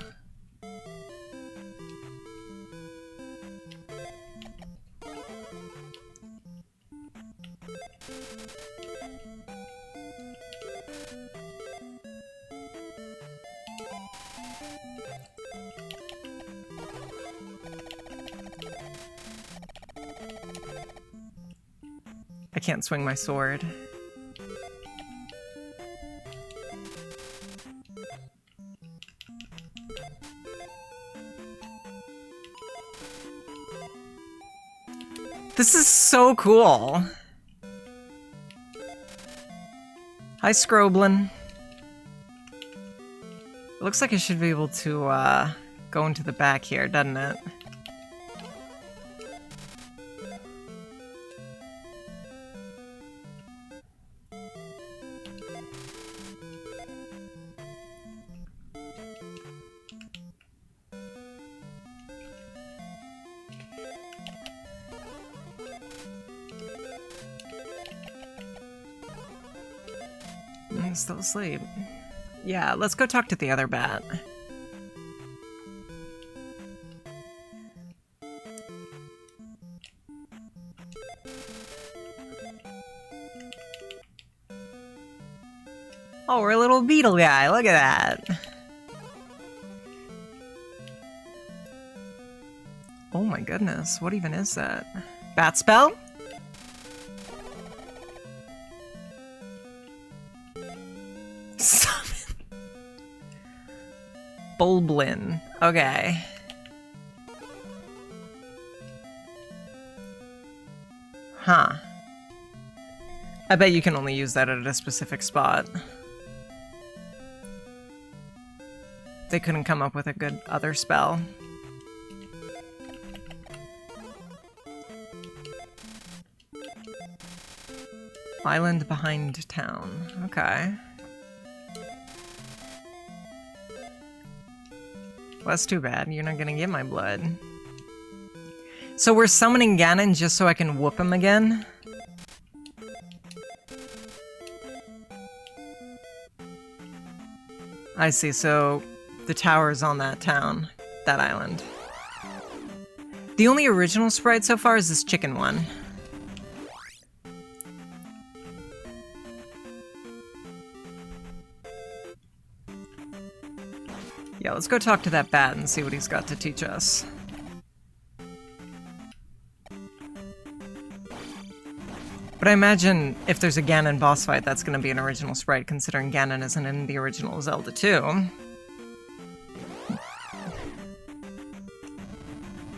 I can't swing my sword. This is so cool. Hi, Scroblin. It looks like I should be able to go into the back here, doesn't it? He's still asleep. Yeah, let's go talk to the other bat. Oh, we're a little beetle guy. Look at that. Oh my goodness. What even is that? Bat spell? Summon. Bulblin. Okay. Huh. I bet you can only use that at a specific spot. They couldn't come up with a good other spell. Island behind town. Okay. Well, that's too bad. You're not gonna get my blood. So we're summoning Ganon just so I can whoop him again? I see, so the tower's on that town, that island. The only original sprite so far is this chicken one. Yeah, let's go talk to that bat and see what he's got to teach us. But I imagine if there's a Ganon boss fight, that's going to be an original sprite, considering Ganon isn't in the original Zelda 2.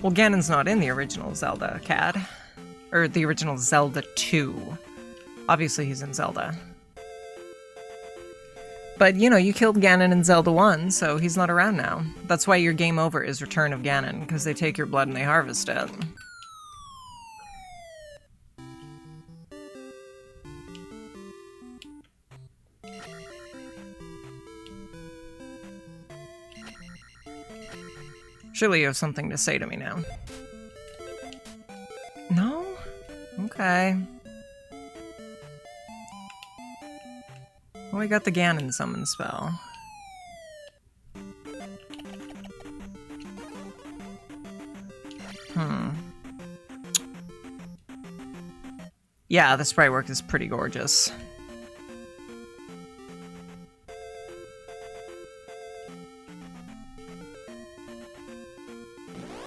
Well, Ganon's not in the original Zelda, Cad. Or the original Zelda 2. Obviously he's in Zelda. But, you know, you killed Ganon in Zelda 1, so he's not around now. That's why your game over is Return of Ganon, because they take your blood and they harvest it. Surely you have something to say to me now. No? Okay. Well, we got the Ganon summon spell. Yeah, the sprite work is pretty gorgeous.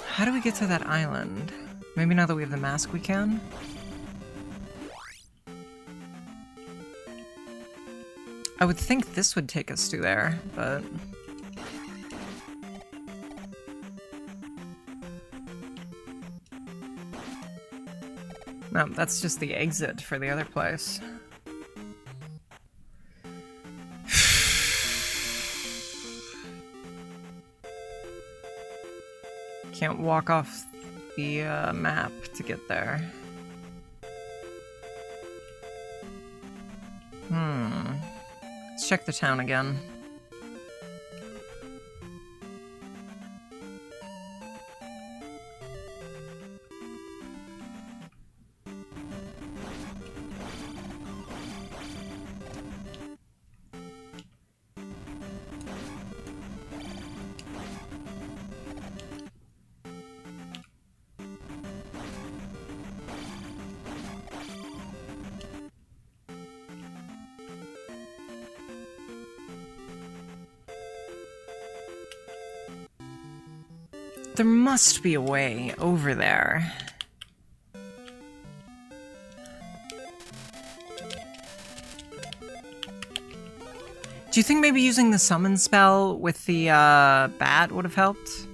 How do we get to that island? Maybe now that we have the mask we can? I would think this would take us to there, but... No, that's just the exit for the other place. Can't walk off the map to get there. Let's check the town again. There must be a way over there. Do you think maybe using the summon spell with the bat would have helped?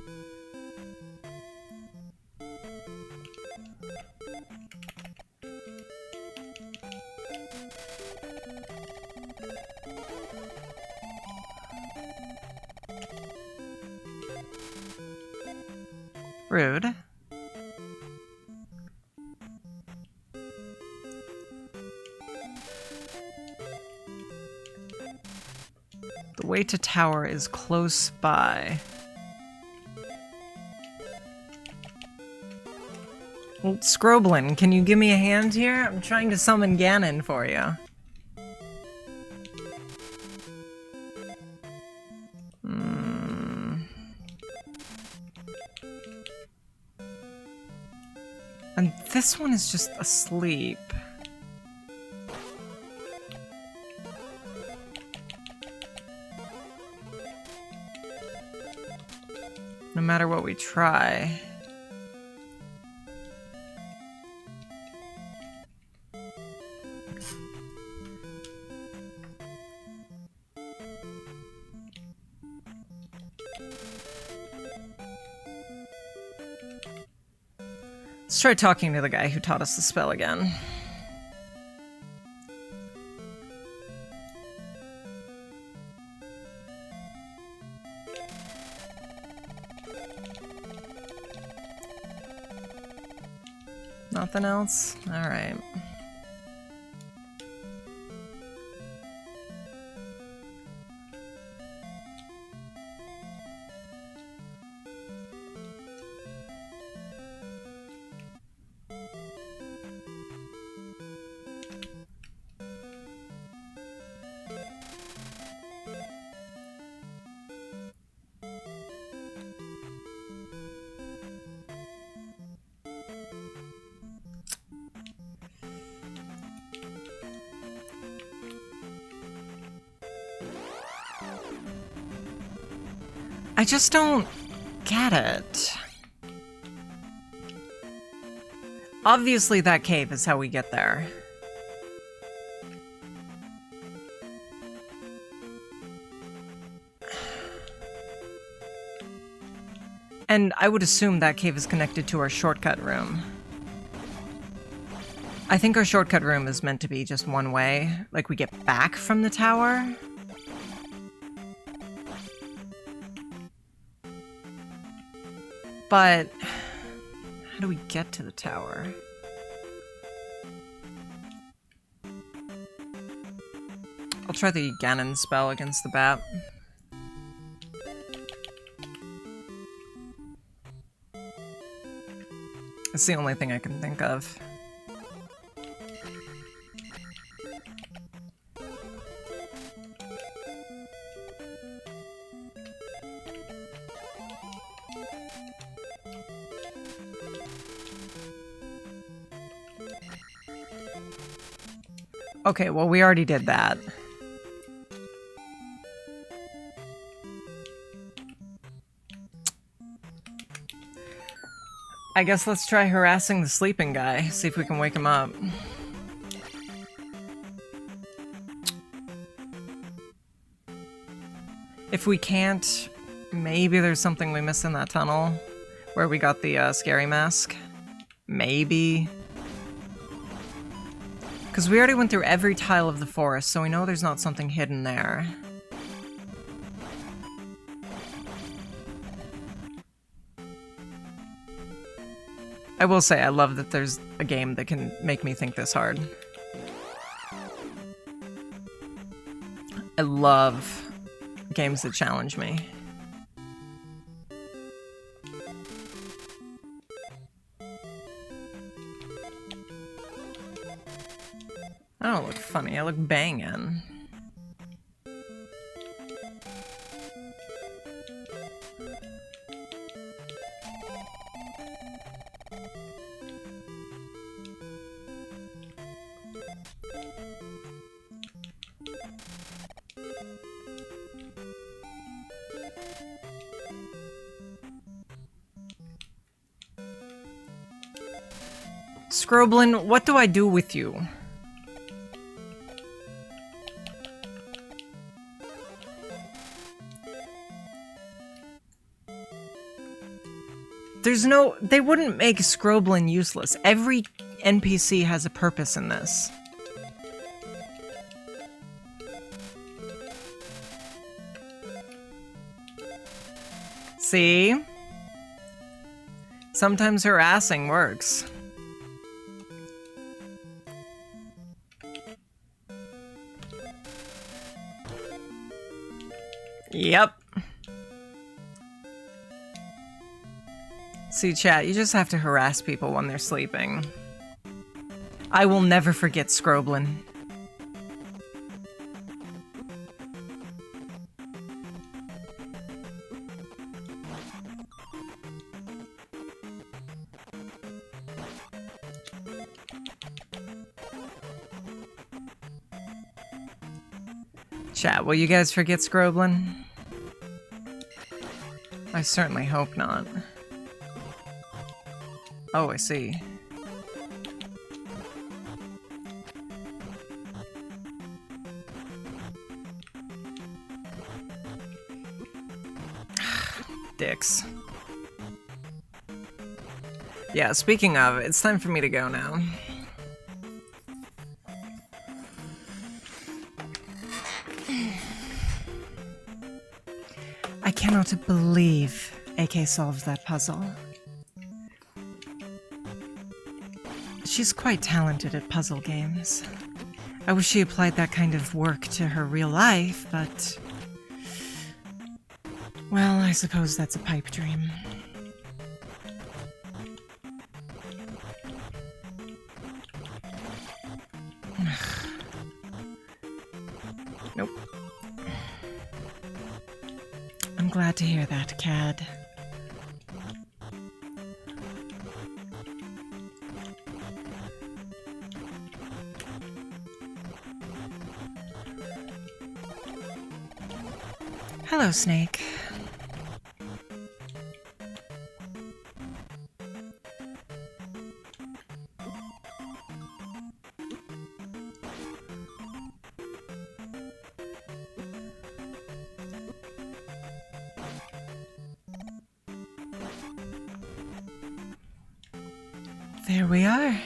Rude. The way to tower is close by. Well, Scroblin, can you give me a hand here? I'm trying to summon Ganon for you. And this one is just asleep. No matter what we try. Let's try talking to the guy who taught us the spell again. Nothing else? Alright. I just don't get it. Obviously that cave is how we get there. And I would assume that cave is connected to our shortcut room. I think our shortcut room is meant to be just one way, like we get back from the tower. But how do we get to the tower? I'll try the Ganon spell against the bat. It's the only thing I can think of. Okay, well, we already did that. I guess let's try harassing the sleeping guy, see if we can wake him up. If we can't, maybe there's something we missed in that tunnel where we got the scary mask. Maybe. Because we already went through every tile of the forest, so we know there's not something hidden there. I will say, I love that there's a game that can make me think this hard. I love games that challenge me. I don't look funny, I look bangin'. Scroblin, what do I do with you? There's no... They wouldn't make Scroblin useless. Every NPC has a purpose in this. See? Sometimes harassing works. Yep. See, chat, you just have to harass people when they're sleeping. I will never forget Scroblin. Chat, will you guys forget Scroblin? I certainly hope not. Oh, I see. Dicks. Yeah, speaking of, it's time for me to go now. I cannot believe AK solved that puzzle. She's quite talented at puzzle games. I wish she applied that kind of work to her real life, but... well, I suppose that's a pipe dream. Nope. I'm glad to hear that, Cad. Hello, Snake. There we are.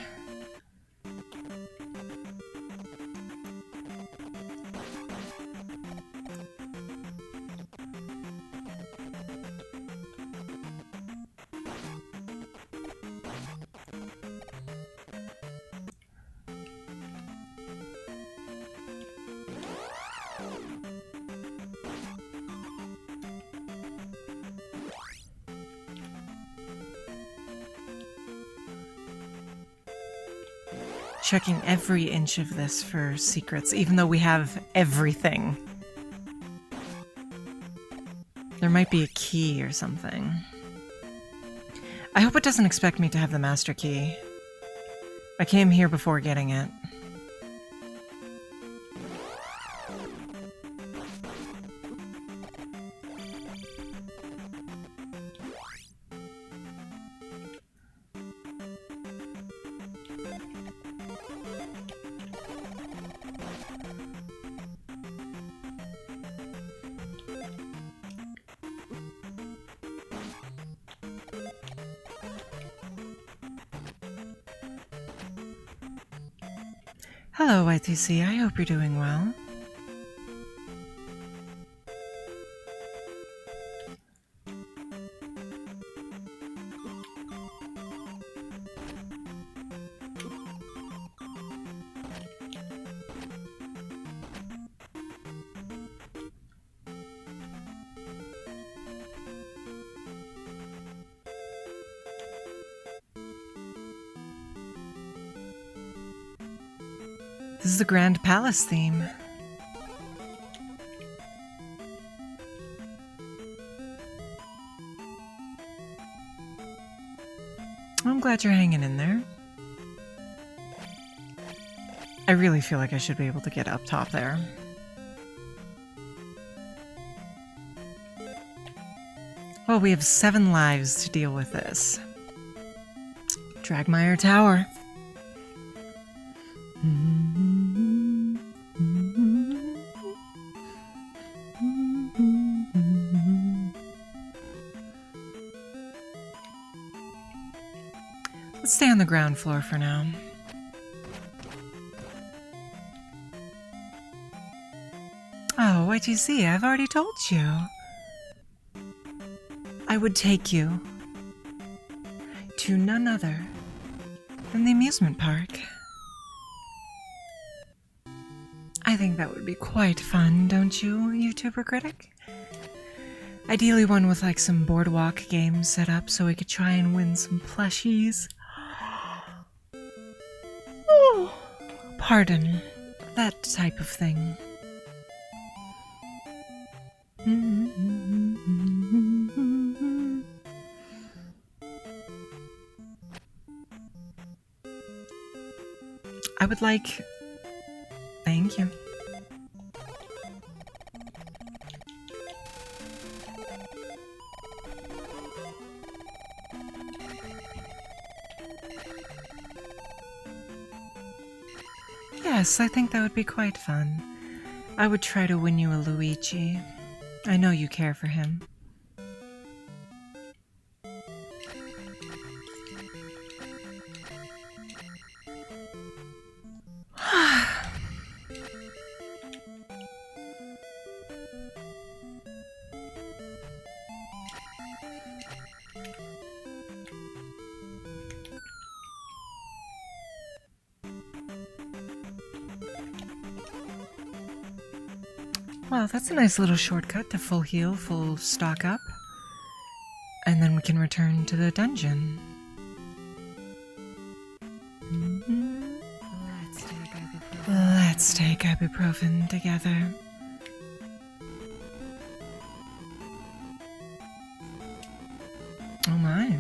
Checking every inch of this for secrets, even though we have everything. There might be a key or something. I hope it doesn't expect me to have the master key. I came here before getting it. Hello, YTC. I hope you're doing well. This is the Grand Palace theme. I'm glad you're hanging in there. I really feel like I should be able to get up top there. Well, we have 7 lives to deal with this. Dragmire Tower. Let's stay on the ground floor for now. Oh, YTC, I've already told you. I would take you to none other than the amusement park. I think that would be quite fun, don't you, YouTuber critic? Ideally one with like some boardwalk games set up so we could try and win some plushies. Oh, pardon, that type of thing. I would like... Thank you. Yes, I think that would be quite fun. I would try to win you a Luigi. I know you care for him. Well, that's a nice little shortcut to full heal, full stock up. And then we can return to the dungeon. Let's take ibuprofen together. Oh my.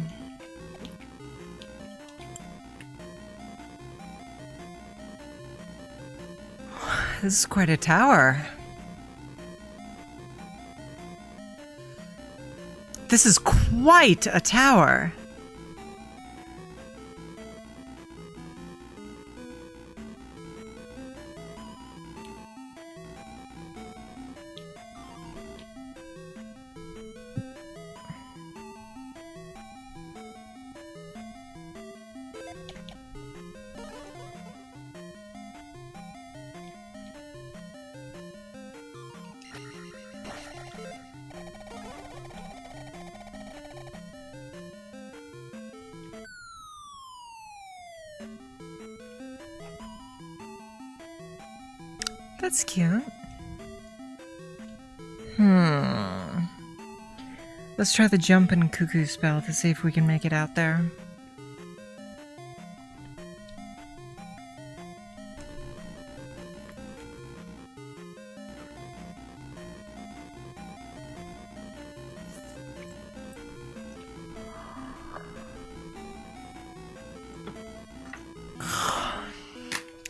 This is quite a tower. This is quite a tower. That's cute. Let's try the jump and cuckoo spell to see if we can make it out there.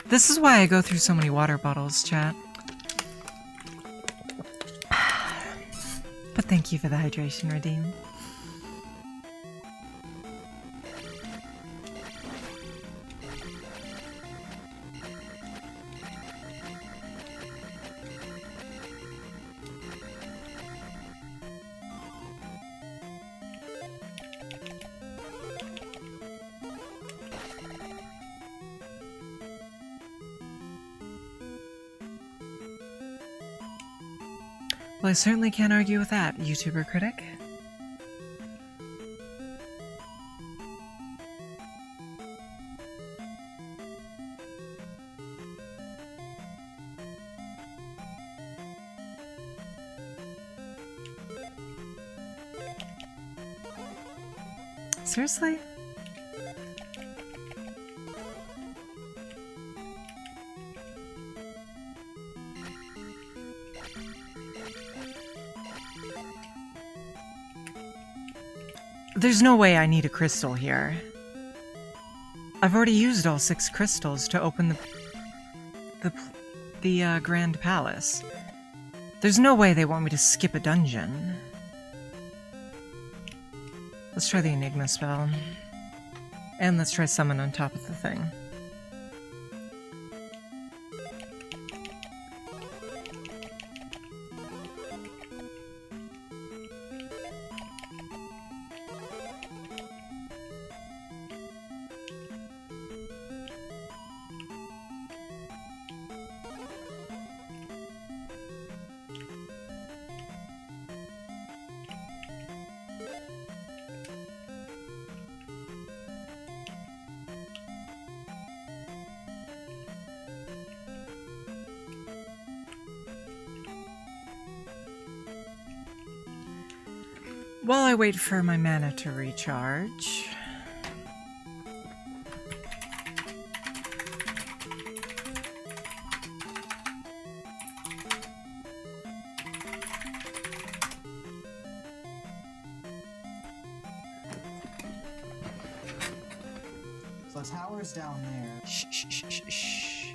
This is why I go through so many water bottles, chat. But thank you for the hydration, Redeem. Well, I certainly can't argue with that, YouTuber critic. Seriously? There's no way I need a crystal here. I've already used all 6 crystals to open the Grand Palace. There's no way they want me to skip a dungeon. Let's try the Enigma spell. And let's try summon on top of the thing. While I wait for my mana to recharge... So the tower's down there. Shh, shh, shh, shh, shh.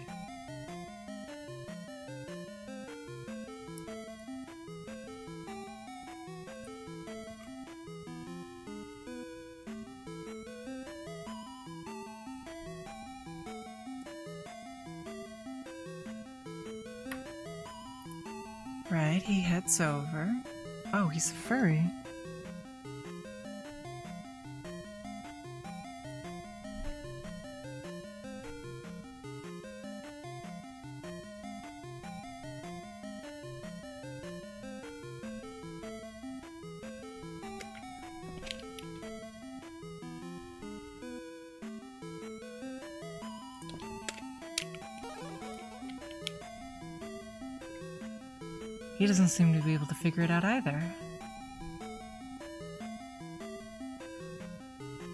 Right, he heads over. Oh, he's a furry. He doesn't seem to be able to figure it out either.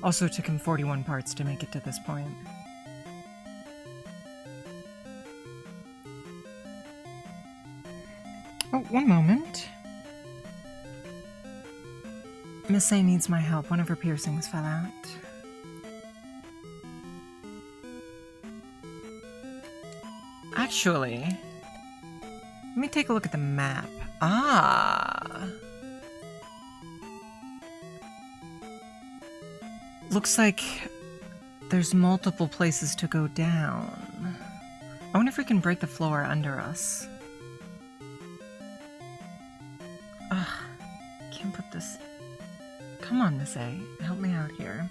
Also, it took him 41 parts to make it to this point. Oh, one moment. Miss A needs my help. One of her piercings fell out. Actually, let me take a look at the map. Ah! Looks like there's multiple places to go down. I wonder if we can break the floor under us. Ugh, can't put this... Come on, Miss A, help me out here.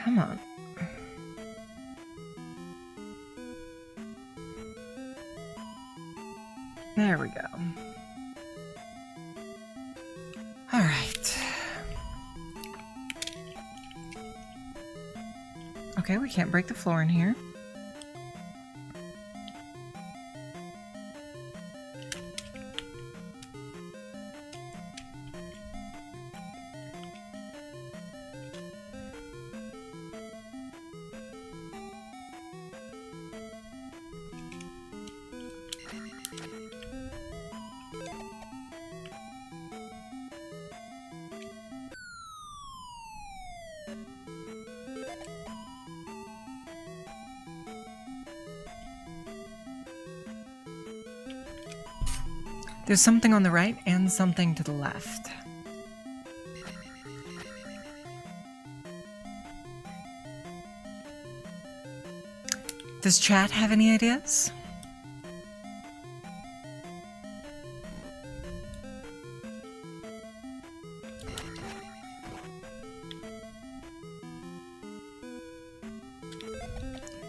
Come on. There we go. All right. Okay, we can't break the floor in here. There's something on the right and something to the left. Does chat have any ideas?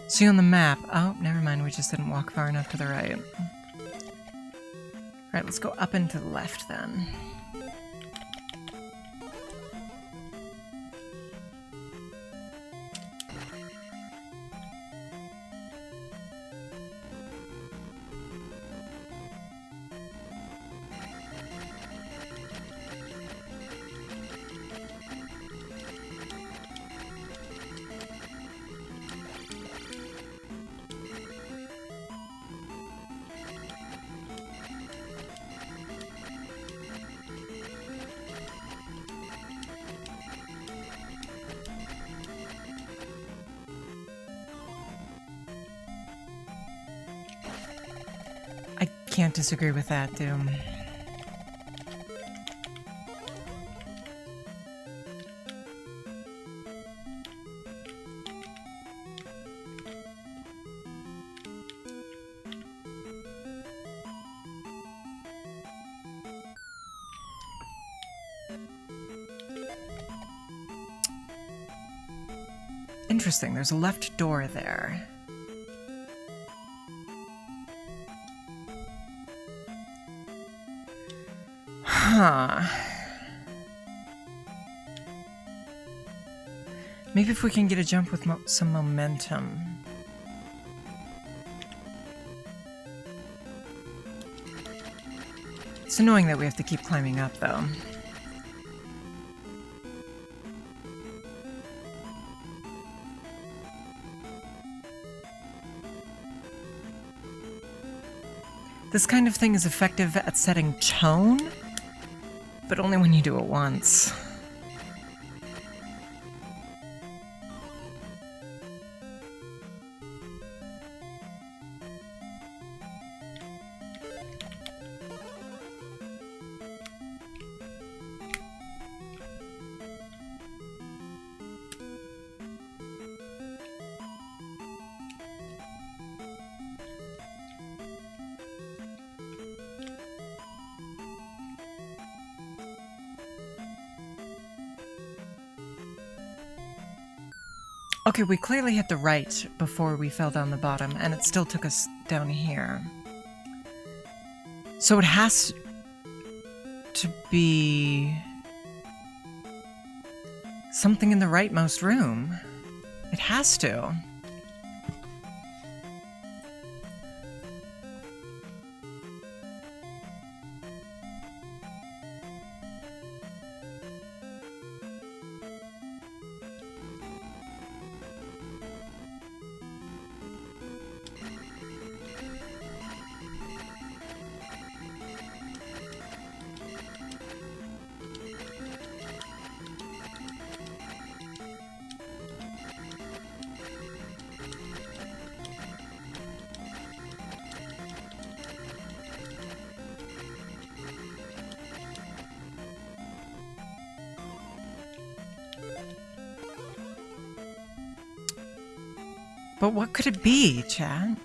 See on the map. Oh, never mind. We just didn't walk far enough to the right. Alright, let's go up and to the left then. I can't disagree with that, Doom. Interesting, there's a left door there. Huh. Maybe if we can get a jump with some momentum. It's annoying that we have to keep climbing up, though. This kind of thing is effective at setting tone, but only when you do it once. Okay, we clearly hit the right before we fell down the bottom, and it still took us down here. So it has to be something in the rightmost room. It has to. But what could it be, chat?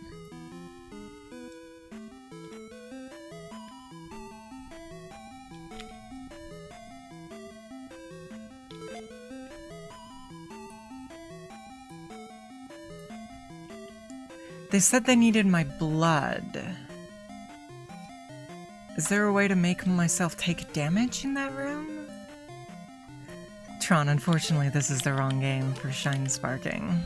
They said they needed my blood. Is there a way to make myself take damage in that room? Tron, unfortunately, this is the wrong game for Shine Sparking.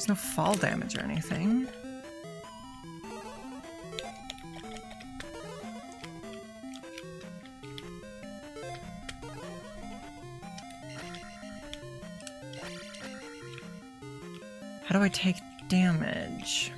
There's no fall damage or anything. How do I take damage?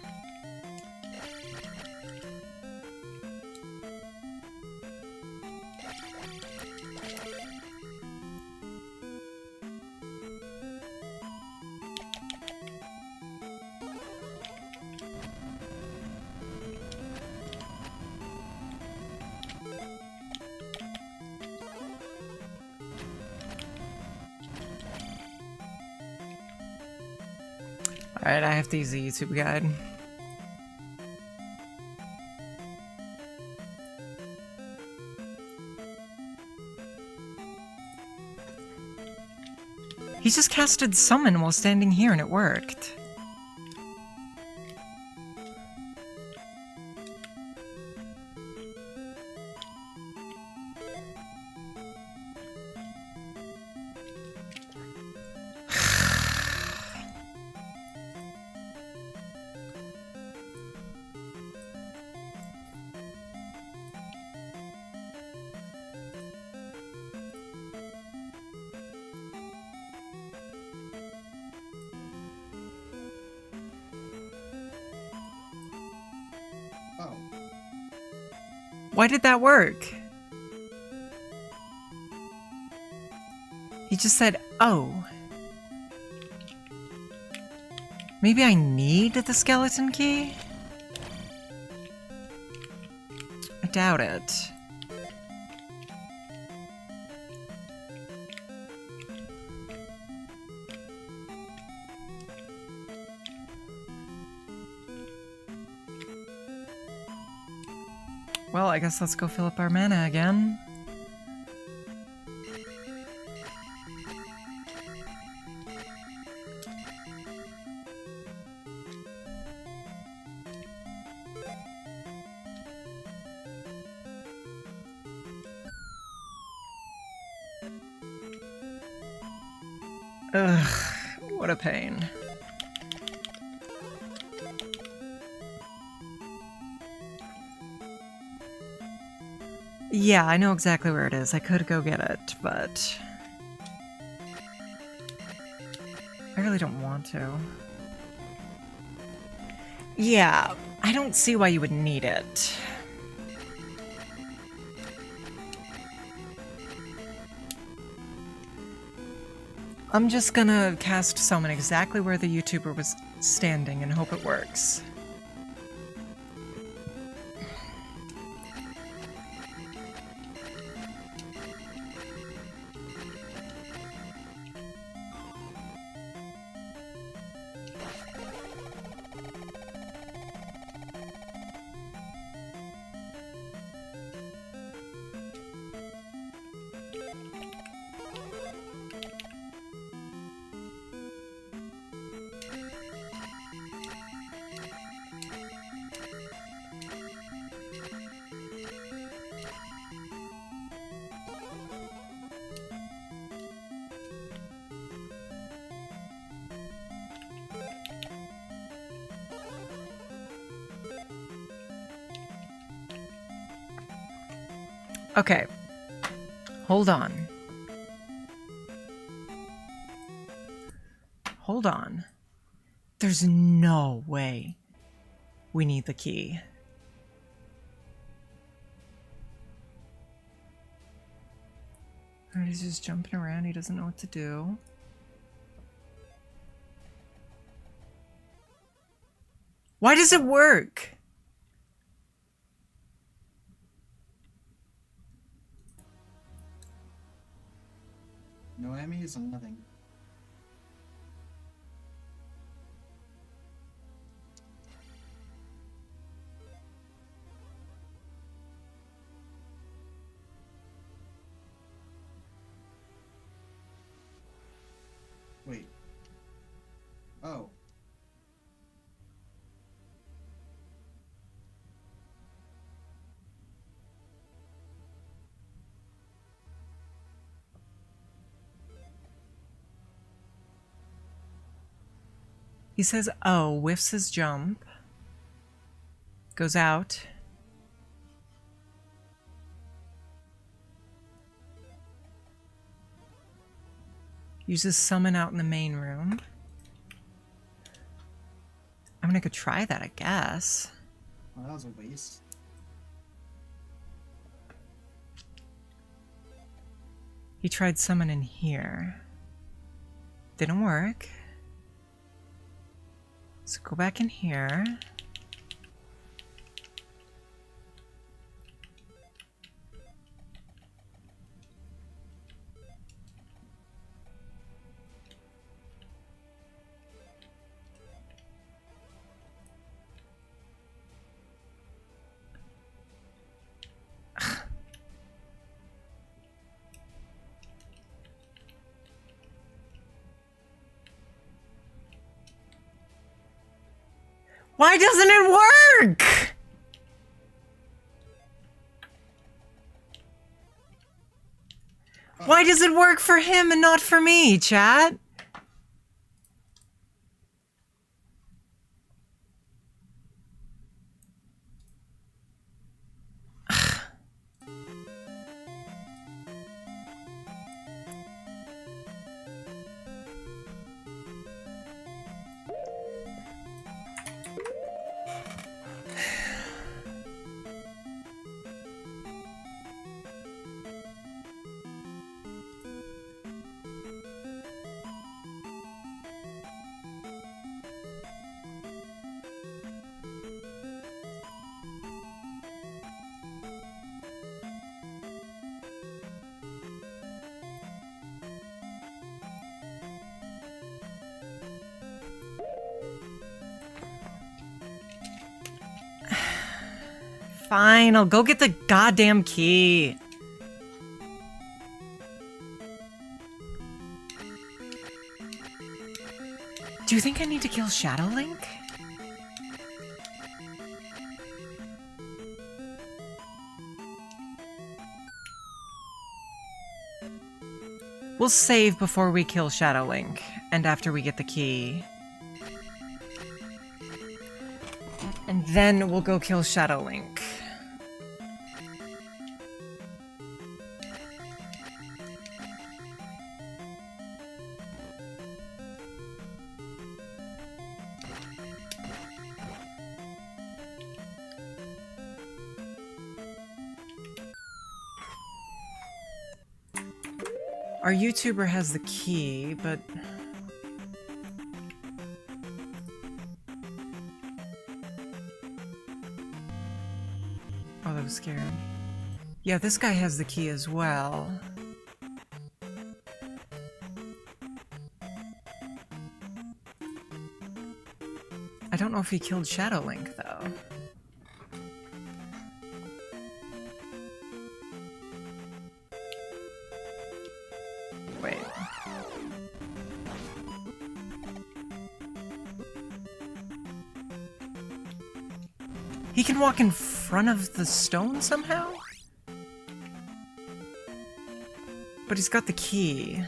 Alright, I have to use the YouTube guide. He just casted summon while standing here and it worked. Why did that work? He just said, oh. Maybe I need the skeleton key? I doubt it. Well, I guess let's go fill up our mana again. Ugh, what a pain. Yeah, I know exactly where it is. I could go get it, but I really don't want to. Yeah, I don't see why you would need it. I'm just gonna cast summon exactly where the YouTuber was standing and hope it works. Okay. Hold on. Hold on. There's no way we need the key. Alright, he's just jumping around. He doesn't know what to do. Why does it work? Noemi is nothing. Wait. Oh. He says, oh, whiffs his jump. Goes out. Uses summon out in the main room. I'm gonna go try that, I guess. Well, that was a waste. He tried summon in here. Didn't work. So go back in here. Why doesn't it work? Why does it work for him and not for me, chat? Fine, I'll go get the goddamn key. Do you think I need to kill Shadow Link? We'll save before we kill Shadow Link, and after we get the key. And then we'll go kill Shadow Link. Our YouTuber has the key, but... Oh, that was scary. Yeah, this guy has the key as well. I don't know if he killed Shadow Link, though. Wait. He can walk in front of the stone somehow? But he's got the key.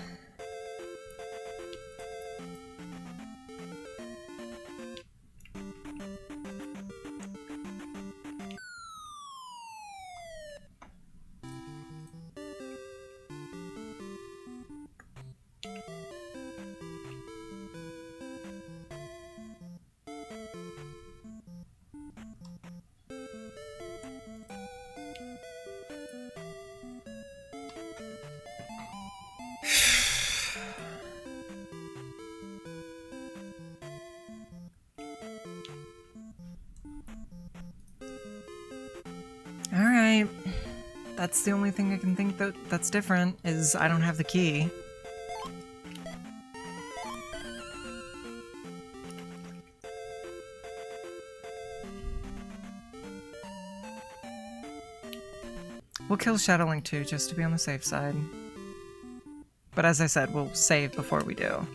Alright. That's the only thing I can think that's different, is I don't have the key. We'll kill Shadow Link too, just to be on the safe side. But as I said, we'll save before we do.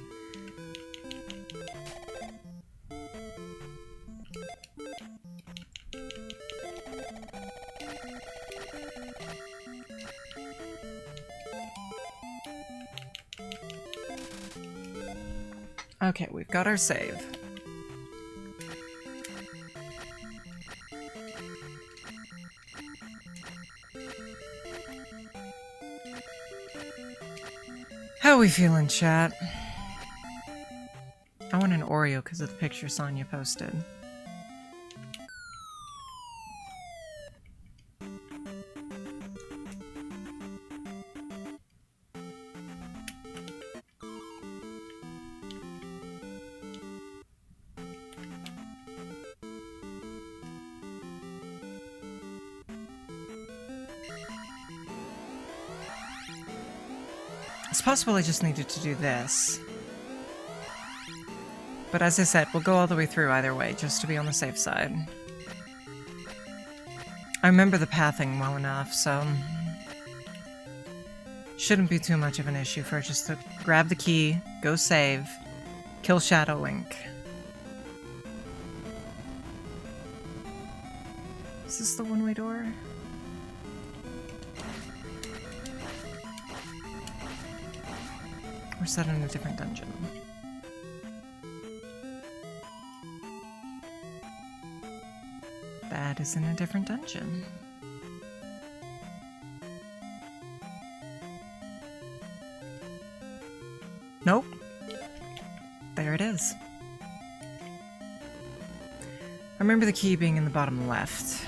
Okay, we've got our save. How we feeling, chat? I want an Oreo because of the picture Sonya posted. It's possible I just needed to do this. But as I said, we'll go all the way through either way, just to be on the safe side. I remember the pathing well enough, so... shouldn't be too much of an issue for just to grab the key, go save, kill Shadow Link. Is this the one-way door? Or is that in a different dungeon? That is in a different dungeon. Nope. There it is. I remember the key being in the bottom left.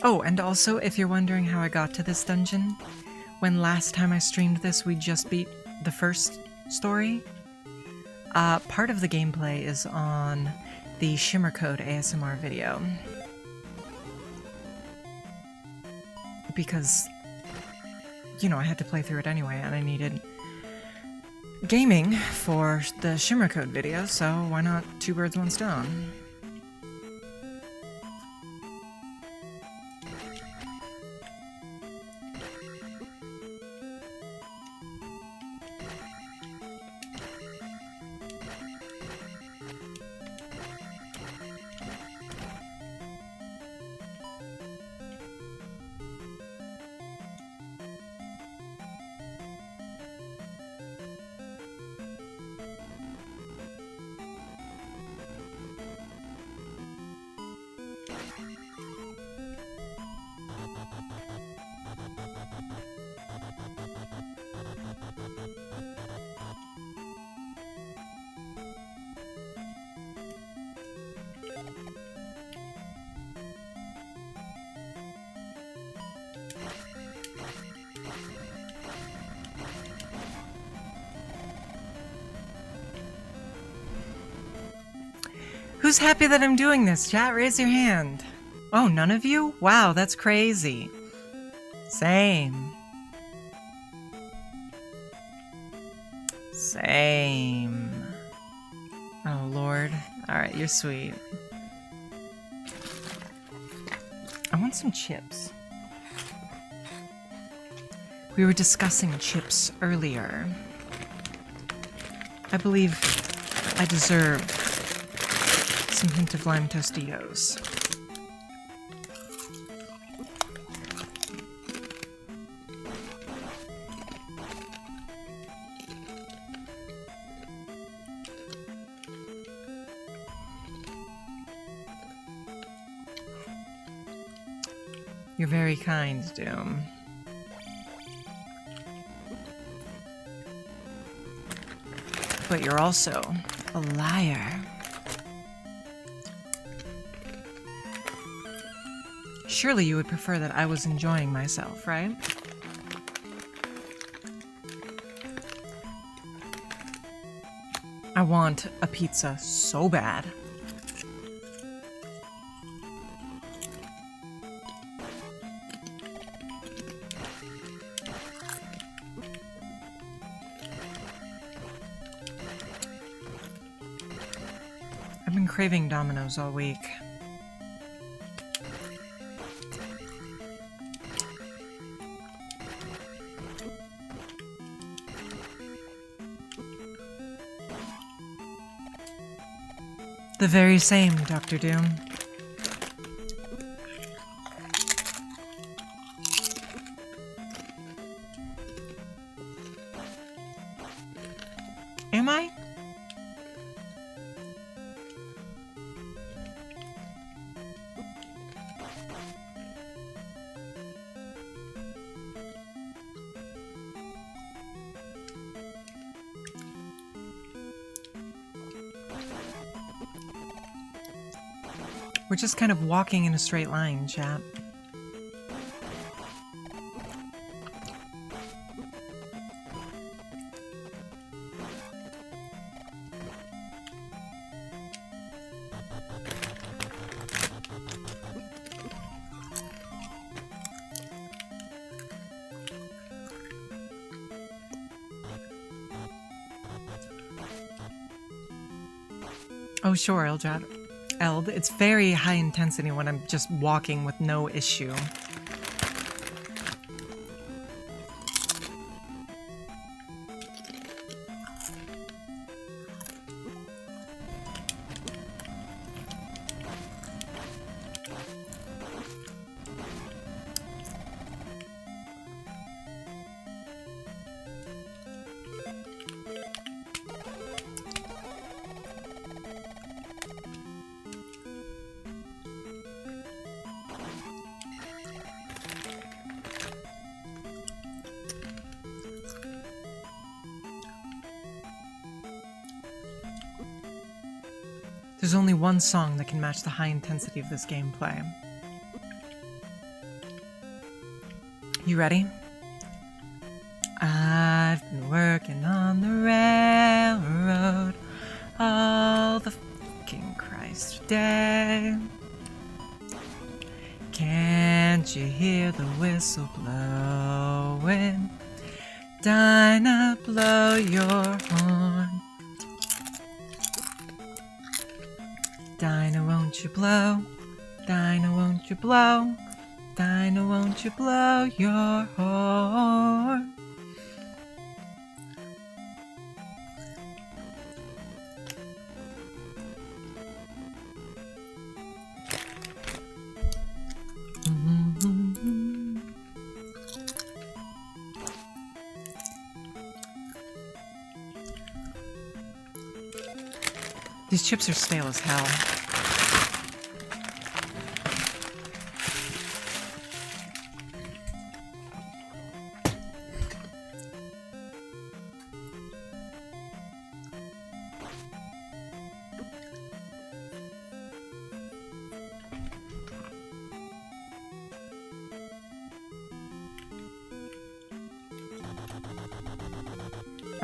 Oh, and also, if you're wondering how I got to this dungeon, when last time I streamed this, we just beat the first story. Part of the gameplay is on the Shimmer Code ASMR video. Because, you know, I had to play through it anyway, and I needed gaming for the Shimmer Code video, so why not two birds, one stone? Who's happy that I'm doing this? Chat, raise your hand. Oh, none of you? Wow, that's crazy. Same. Same. Oh, Lord. Alright, you're sweet. I want some chips. We were discussing chips earlier. I believe I deserve some hint of lime Tostitos. You're very kind, Doom. But you're also a liar. Surely you would prefer that I was enjoying myself, right? I want a pizza so bad. I've been craving Domino's all week. The very same, Dr. Doom. Am I? We're just kind of walking in a straight line, chap. Oh, sure, Eldred. It's very high intensity when I'm just walking with no issue. There's only one song that can match the high intensity of this gameplay. You ready? I've been working on the railroad all the fucking Christ day. Can't you hear the whistle blowing? Dinah, blow your horn. Dinah, won't you blow? Dinah, won't you blow? Dinah, won't you blow your horn? These chips are stale as hell.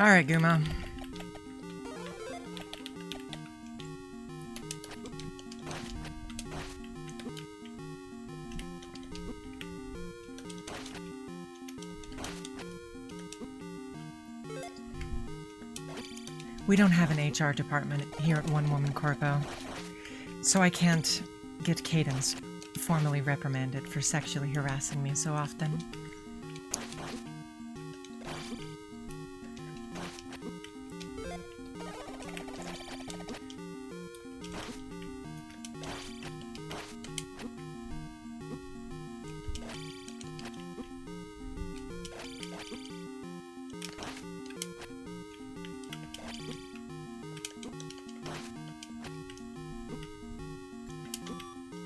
All right, Guma. We don't have an HR department here at OneWomanCorpo, so I can't get Cadence formally reprimanded for sexually harassing me so often.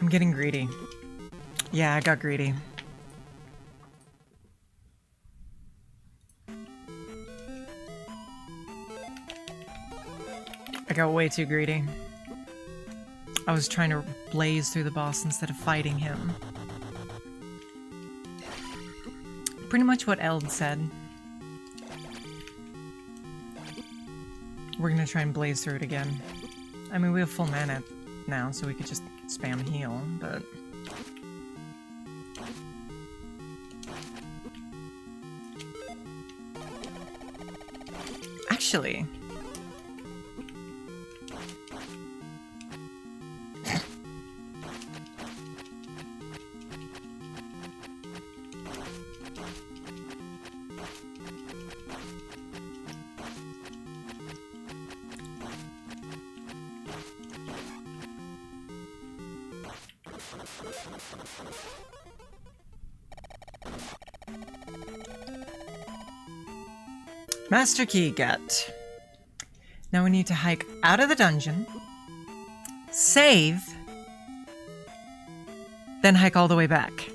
I'm getting greedy. Yeah, I got greedy. I got way too greedy. I was trying to blaze through the boss instead of fighting him. Pretty much what Eld said. We're gonna try and blaze through it again. I mean, we have full mana now, so we could just spam heal, but... Actually... Master Key get. Now we need to hike out of the dungeon, save, then hike all the way back.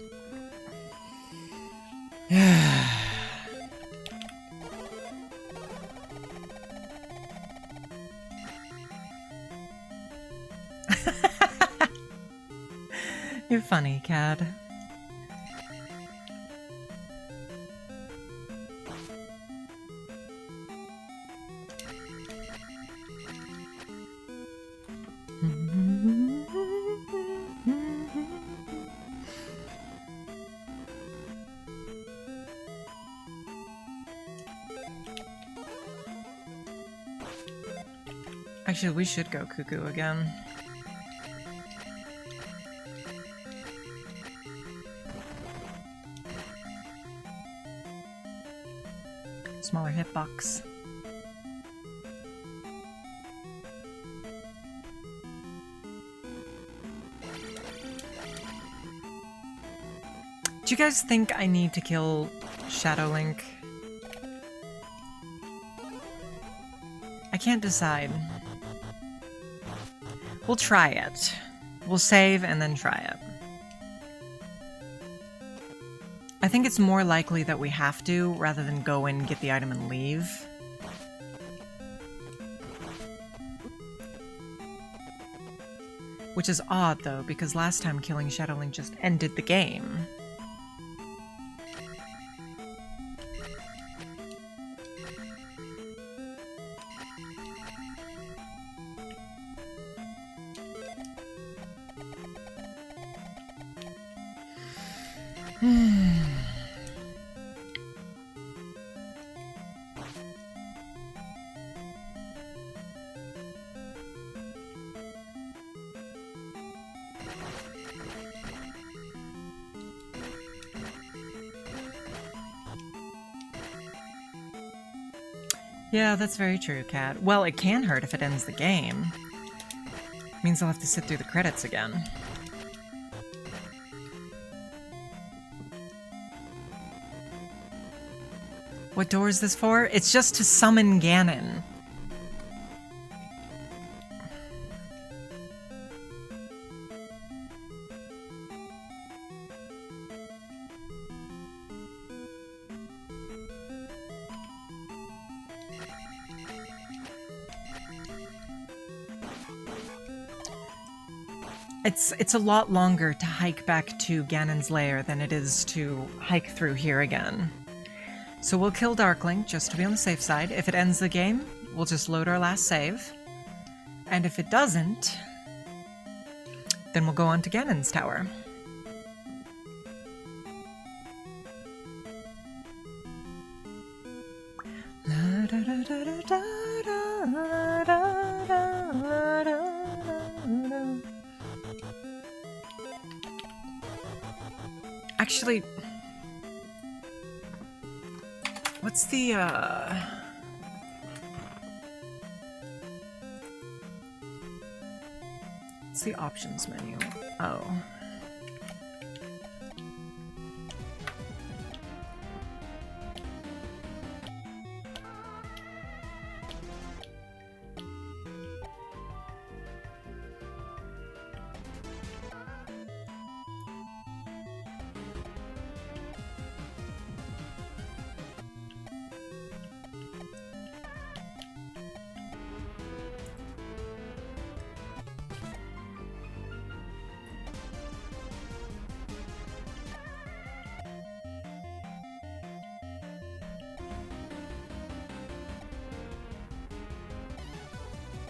You're funny, Cad. Actually, we should go cuckoo again. Smaller hitbox. Do you guys think I need to kill Shadow Link? I can't decide. We'll try it. We'll save and then try it. I think it's more likely that we have to, rather than go in, get the item, and leave. Which is odd, though, because last time killing Shadow Link just ended the game. Yeah, that's very true, Kat. Well, it can hurt if it ends the game. Means I'll have to sit through the credits again. What door is this for? It's just to summon Ganon. It's a lot longer to hike back to Ganon's lair than it is to hike through here again. So we'll kill Darklink just to be on the safe side. If it ends the game, we'll just load our last save. And if it doesn't, then we'll go on to Ganon's tower. La, da, da, da, da, da, Actually, what's the options menu? Oh.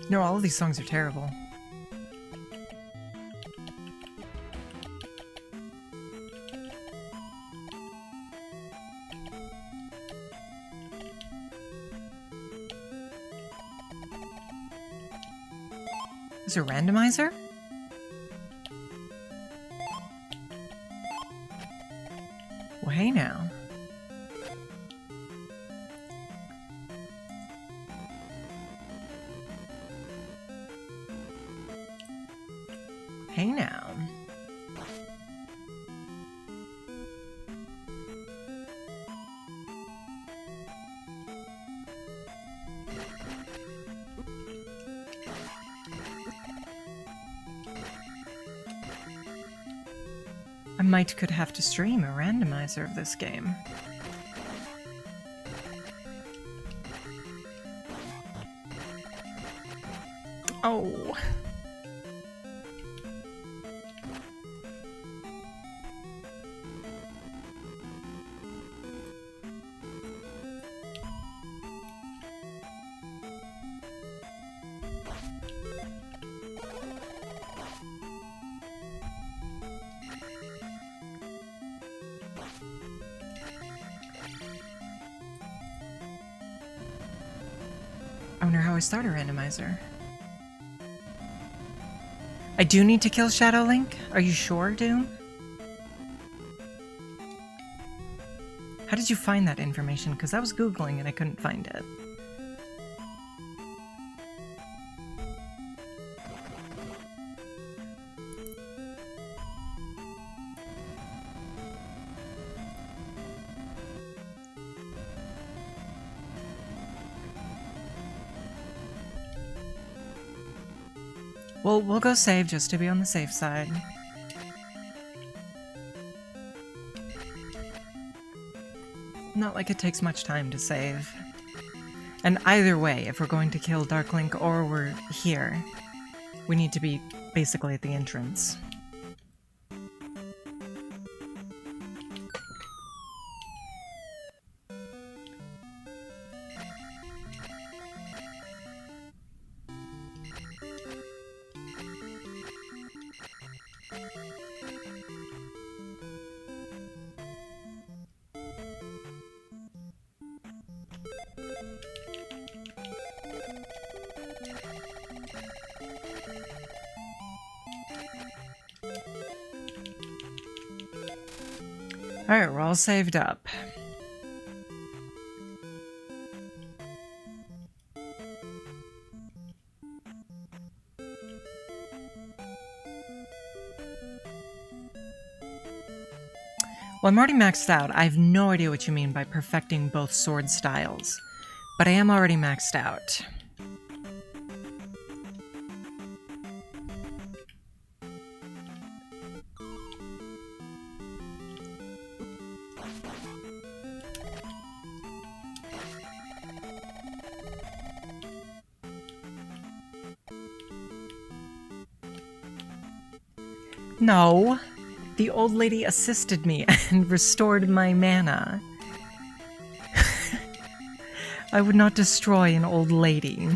No, all of these songs are terrible. Is there a randomizer? Well, hey now. Hey now. I could have to stream a randomizer of this game. Oh. I wonder how I start a randomizer. I do need to kill Shadow Link? Are you sure, Doom? How did you find that information? Because I was Googling and I couldn't find it. Well, we'll go save just to be on the safe side. Not like it takes much time to save. And either way, if we're going to kill Dark Link or we're here, we need to be basically at the entrance. Alright, we're all saved up. Well, I'm already maxed out. I have no idea what you mean by perfecting both sword styles, but I am already maxed out. No, the old lady assisted me and restored my mana. I would not destroy an old lady.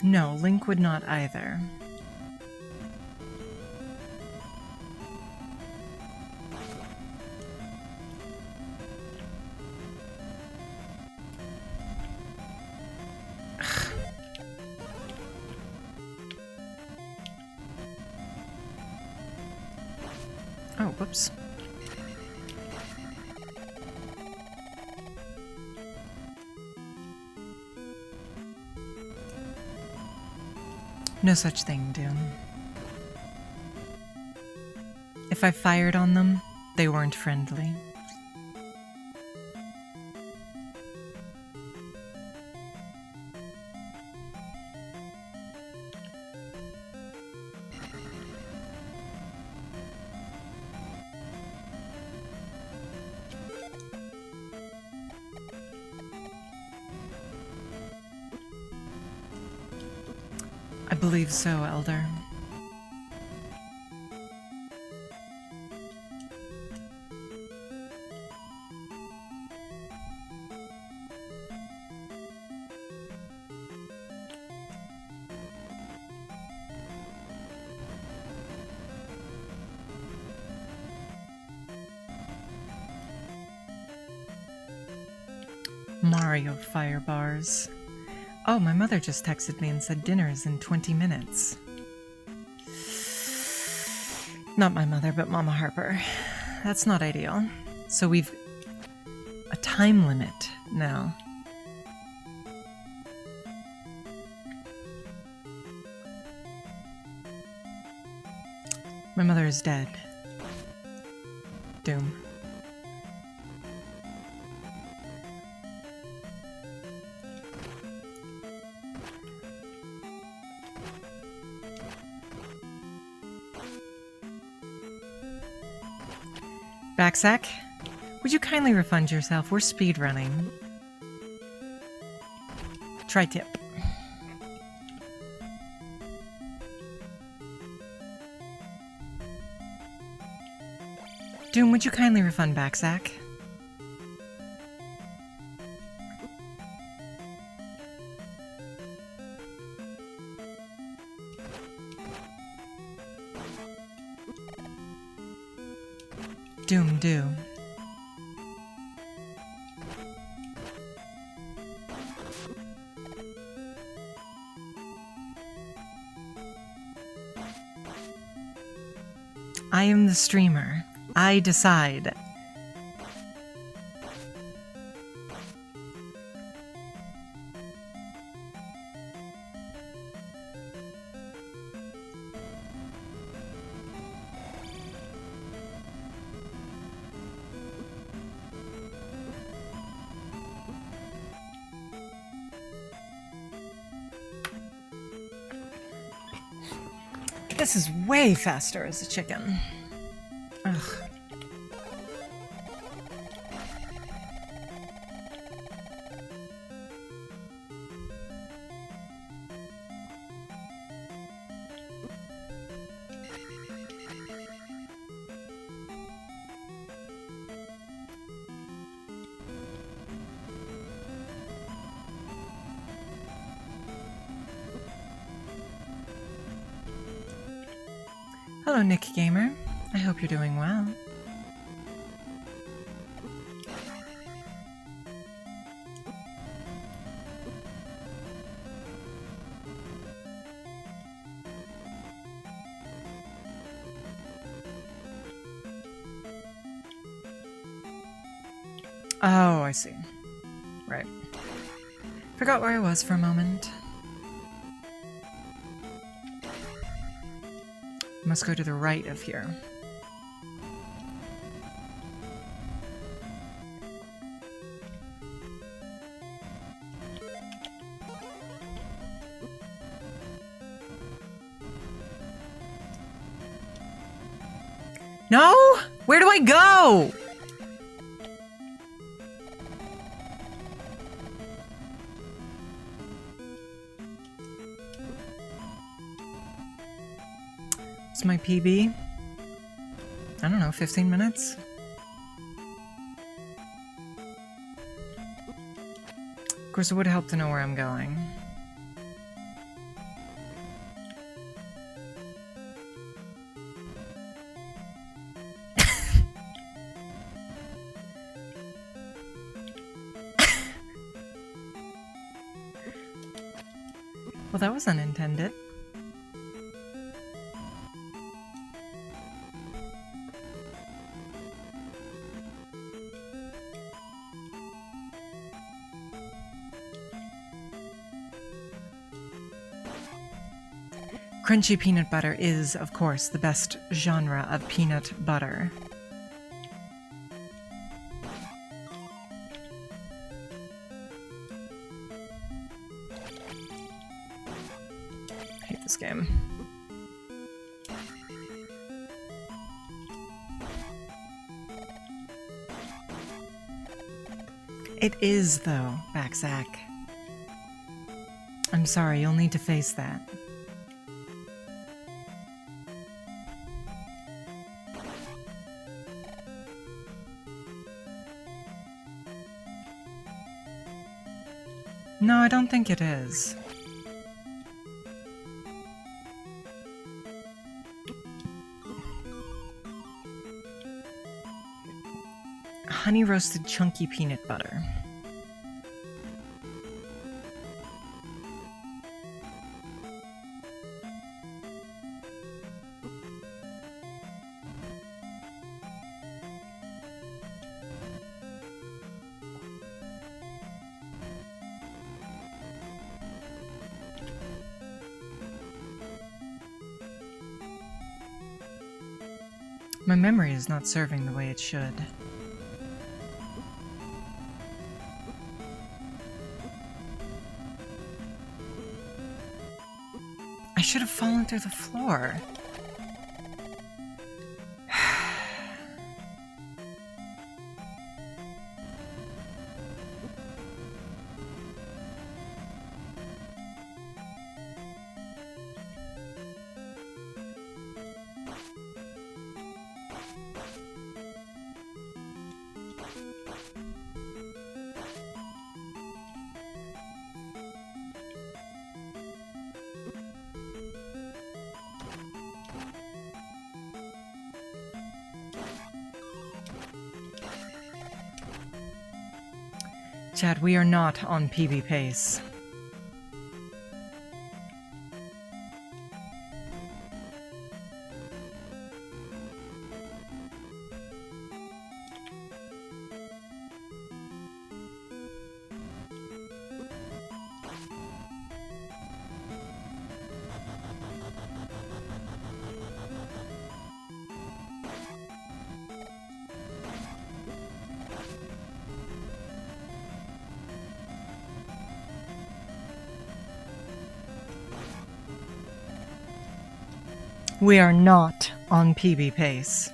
No, Link would not either. Oh, whoops. No such thing, Doom. If I fired on them, they weren't friendly. I believe so, Elder. Mario fire bars. Oh, my mother just texted me and said dinner is in 20 minutes. Not my mother, but Mama Harper. That's not ideal. So we've a time limit now. My mother is dead. Doom. Backsack, would you kindly refund yourself? We're speedrunning. Tri-tip. Doom, would you kindly refund Backsack? Doom do. I am the streamer. I decide. This is way faster as a chicken. Ugh. Hello, Nick Gamer. I hope you're doing well. Oh, I see. Right. Forgot where I was for a moment. Must go to the right of here. No? Where do I go? What's my PB? I don't know, 15 minutes? Of course, it would help to know where I'm going. Well, that was unintended. Crunchy peanut butter is, of course, the best genre of peanut butter. I hate this game. It is, though, Backsack. I'm sorry, you'll need to face that. No, I don't think it is. Honey roasted chunky peanut butter. My memory is not serving the way it should. I should have fallen through the floor. Chad, we are not on PB pace. We are not on PB pace.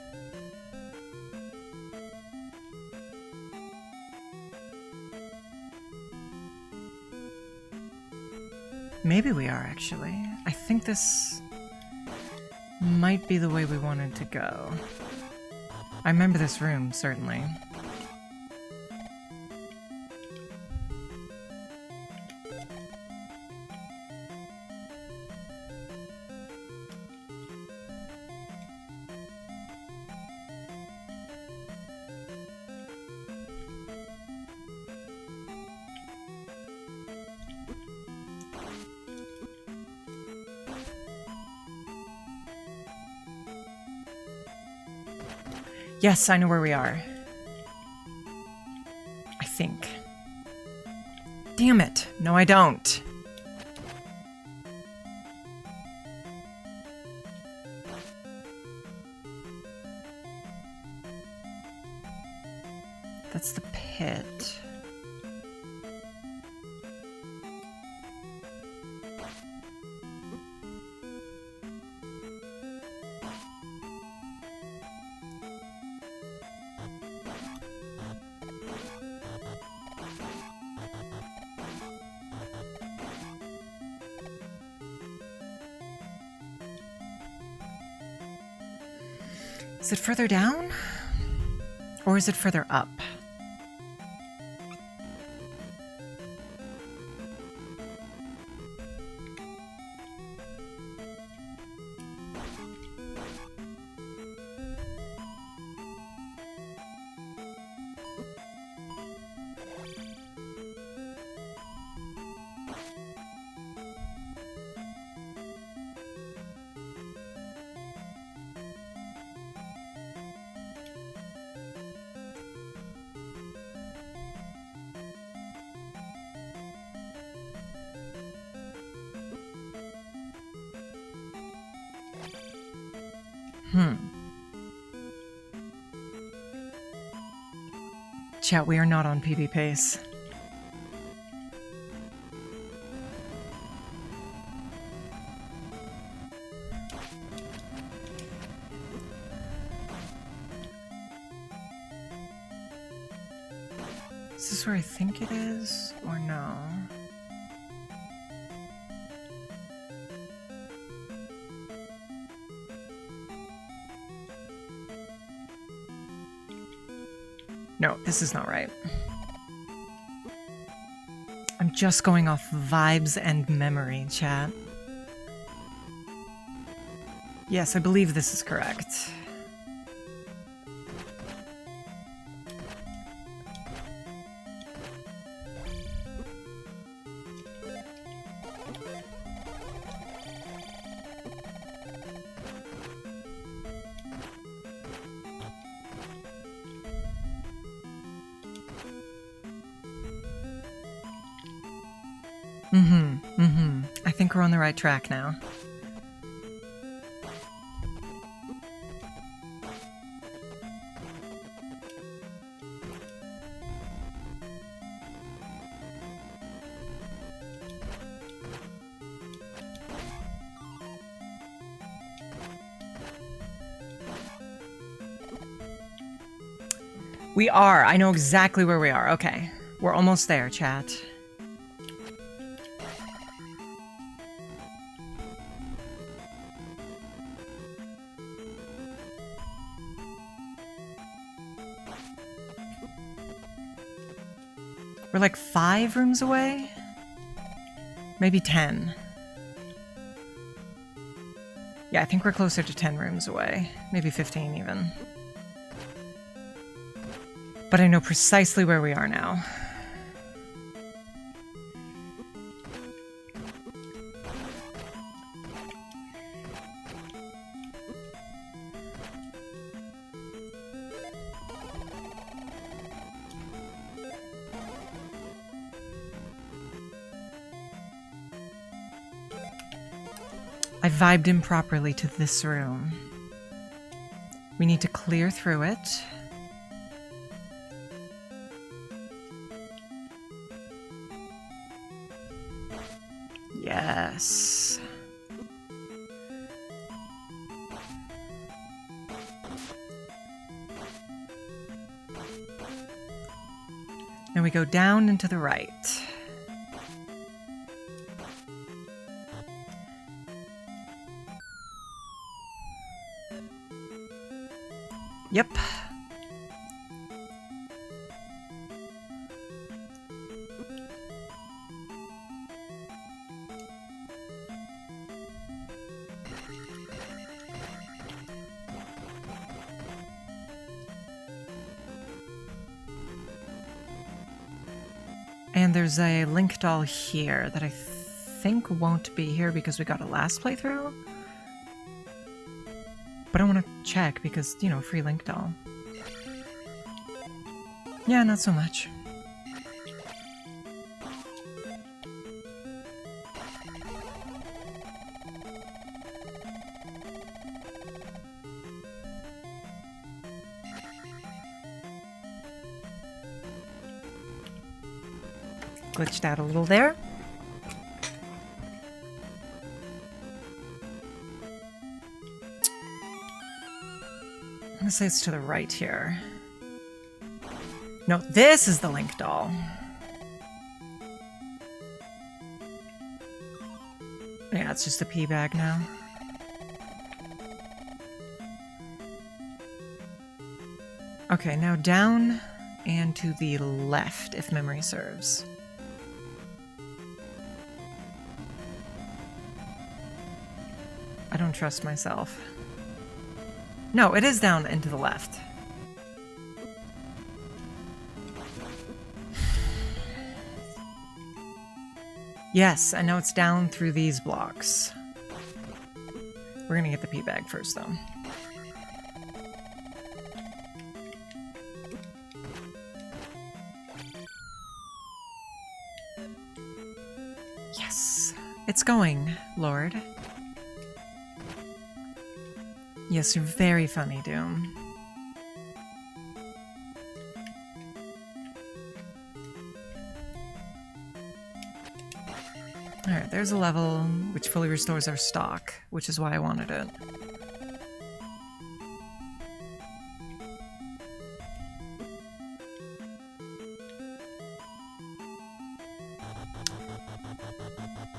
Maybe we are, actually. I think this might be the way we wanted to go. I remember this room, certainly. Yes, I know where we are. I think. Damn it. No, I don't. That's the pit. Is it further down? Or is it further up? Chat, we are not on PB pace. Is this where I think it is, or no? No, this is not right. I'm just going off vibes and memory, chat. Yes, I believe this is correct. I think we're on the right track now. We are. I know exactly where we are. Okay. We're almost there, chat. We're like 5 rooms away? Maybe 10. Yeah, I think we're closer to 10 rooms away. Maybe 15 even. But I know precisely where we are now. I vibed improperly to this room. We need to clear through it. Yes. Now we go down and to the right. Yep. And there's a link doll here that I think won't be here because we got a last playthrough. But I want to check because, you know, free link doll. Yeah, not so much. Glitched out a little there. I'm gonna say it's to the right here. No, this is the link doll. Yeah, it's just a pee bag now. Okay, now down and to the left, if memory serves. I don't trust myself. No, it is down and to the left. Yes, I know it's down through these blocks. We're gonna get the pee bag first, though. Yes, it's going, Lord. Yes, you're very funny, Doom. Alright, there's a level which fully restores our stock, which is why I wanted it.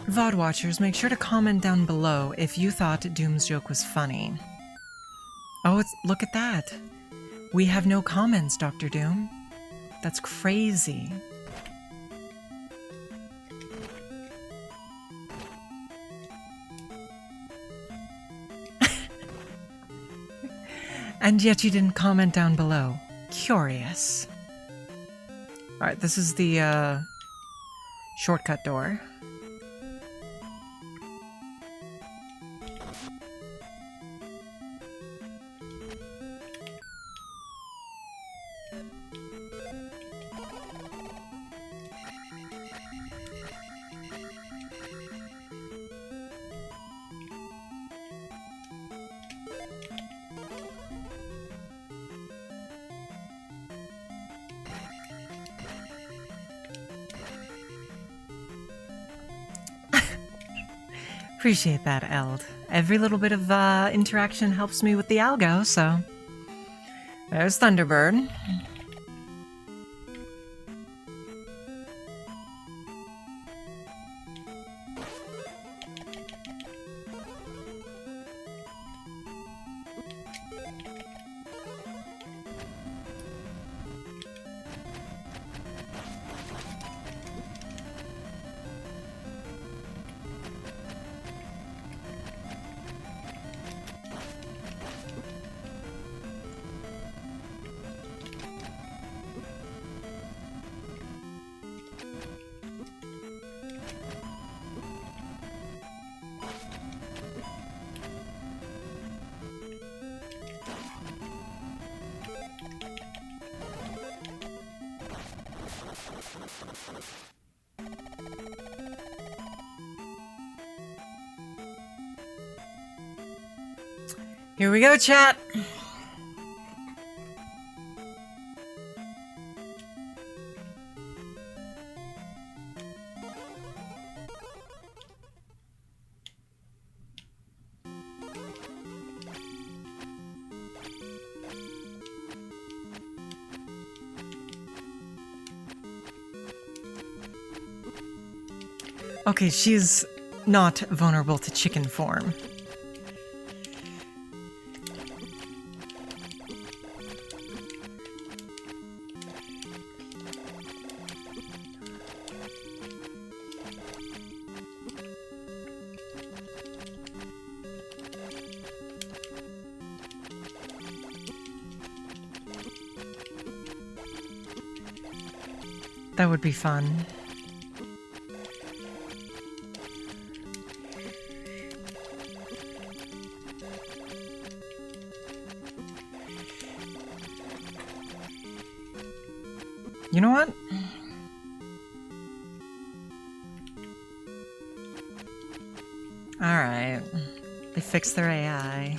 VOD watchers, make sure to comment down below if you thought Doom's joke was funny. Oh, look at that. We have no comments, Dr. Doom. That's crazy. And yet you didn't comment down below. Curious. Alright, this is the shortcut door. Appreciate that, Eld. Every little bit of interaction helps me with the algo, so... There's Thunderbird. Here we go, chat! Okay, she's not vulnerable to chicken form. That would be fun. You know what? Alright. They fixed their AI.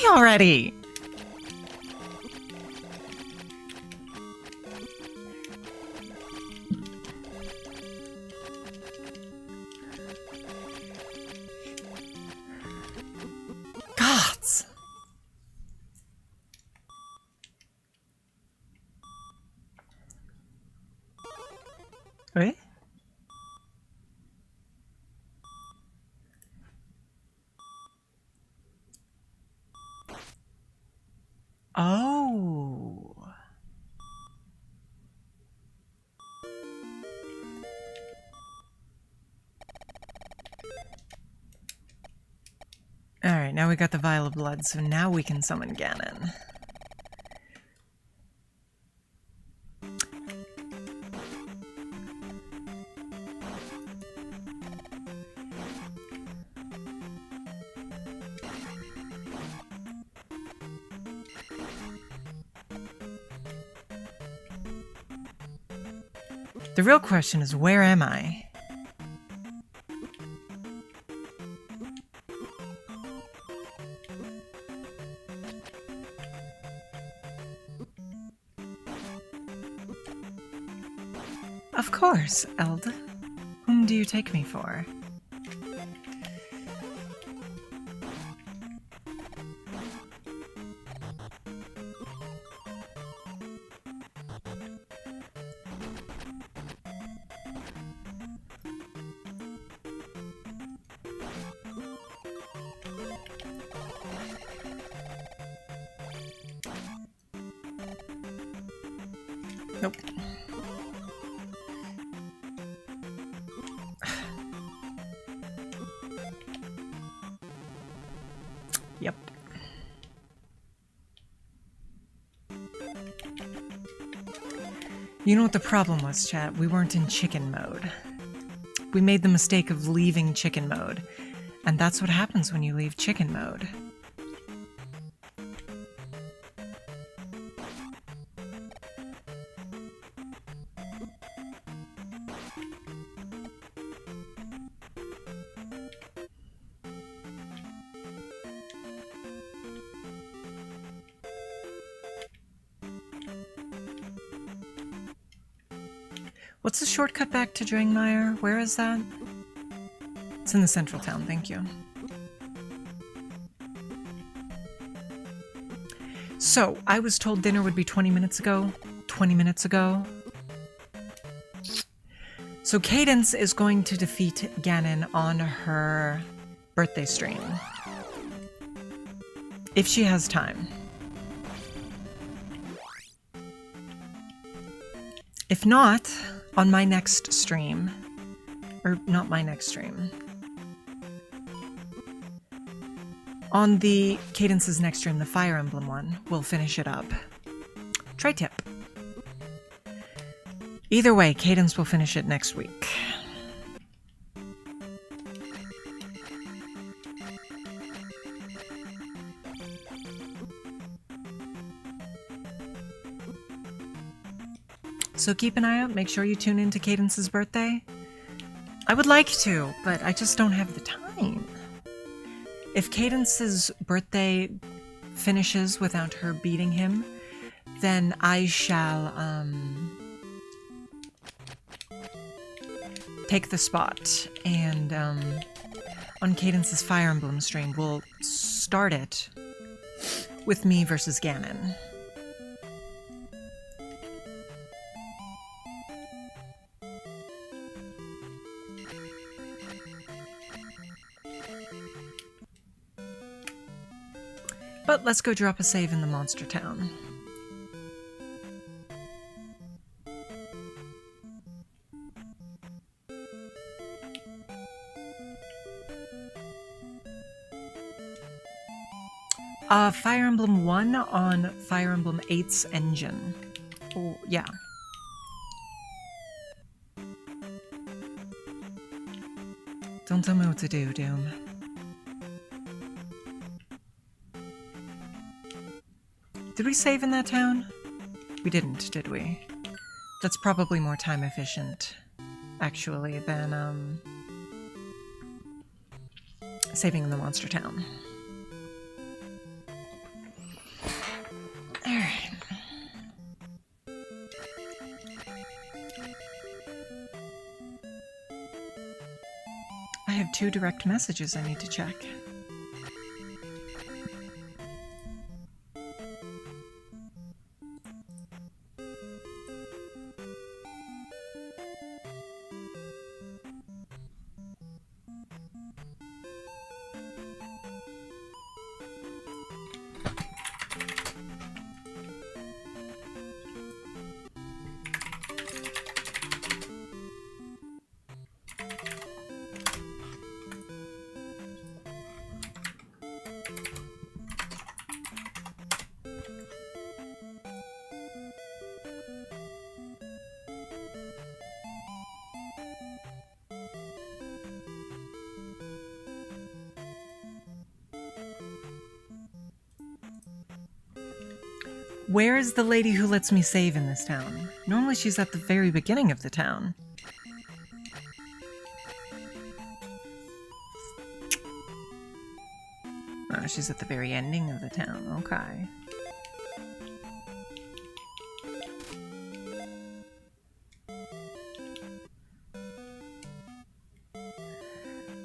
Already. Gods. Wait. Alright, now we got the vial of blood, so now we can summon Ganon. The real question is, where am I? Of course, Eld. Whom do you take me for? Nope. Yep. You know what the problem was, chat? We weren't in chicken mode. We made the mistake of leaving chicken mode. And that's what happens when you leave chicken mode. What's the shortcut back to Drangmire? Where is that? It's in the central town, thank you. So, I was told dinner would be 20 minutes ago. 20 minutes ago. So Cadence is going to defeat Ganon on her birthday stream. If she has time. If not, on my next stream, or not my next stream, on the Cadence's next stream, the Fire Emblem one, we'll finish it up. Tri-tip. Either way, Cadence will finish it next week. So keep an eye out, make sure you tune into Cadence's birthday. I would like to, but I just don't have the time. If Cadence's birthday finishes without her beating him, then I shall take the spot, and on Cadence's Fire Emblem stream, we'll start it with me versus Ganon. But let's go drop a save in the monster town. Fire Emblem 1 on Fire Emblem 8's engine. Oh, yeah. Don't tell me what to do, Doom. Did we save in that town? We didn't, did we? That's probably more time efficient, actually, than saving in the monster town. Alright. I have 2 direct messages I need to check. Where is the lady who lets me save in this town? Normally she's at the very beginning of the town. Oh, she's at the very ending of the town. Okay.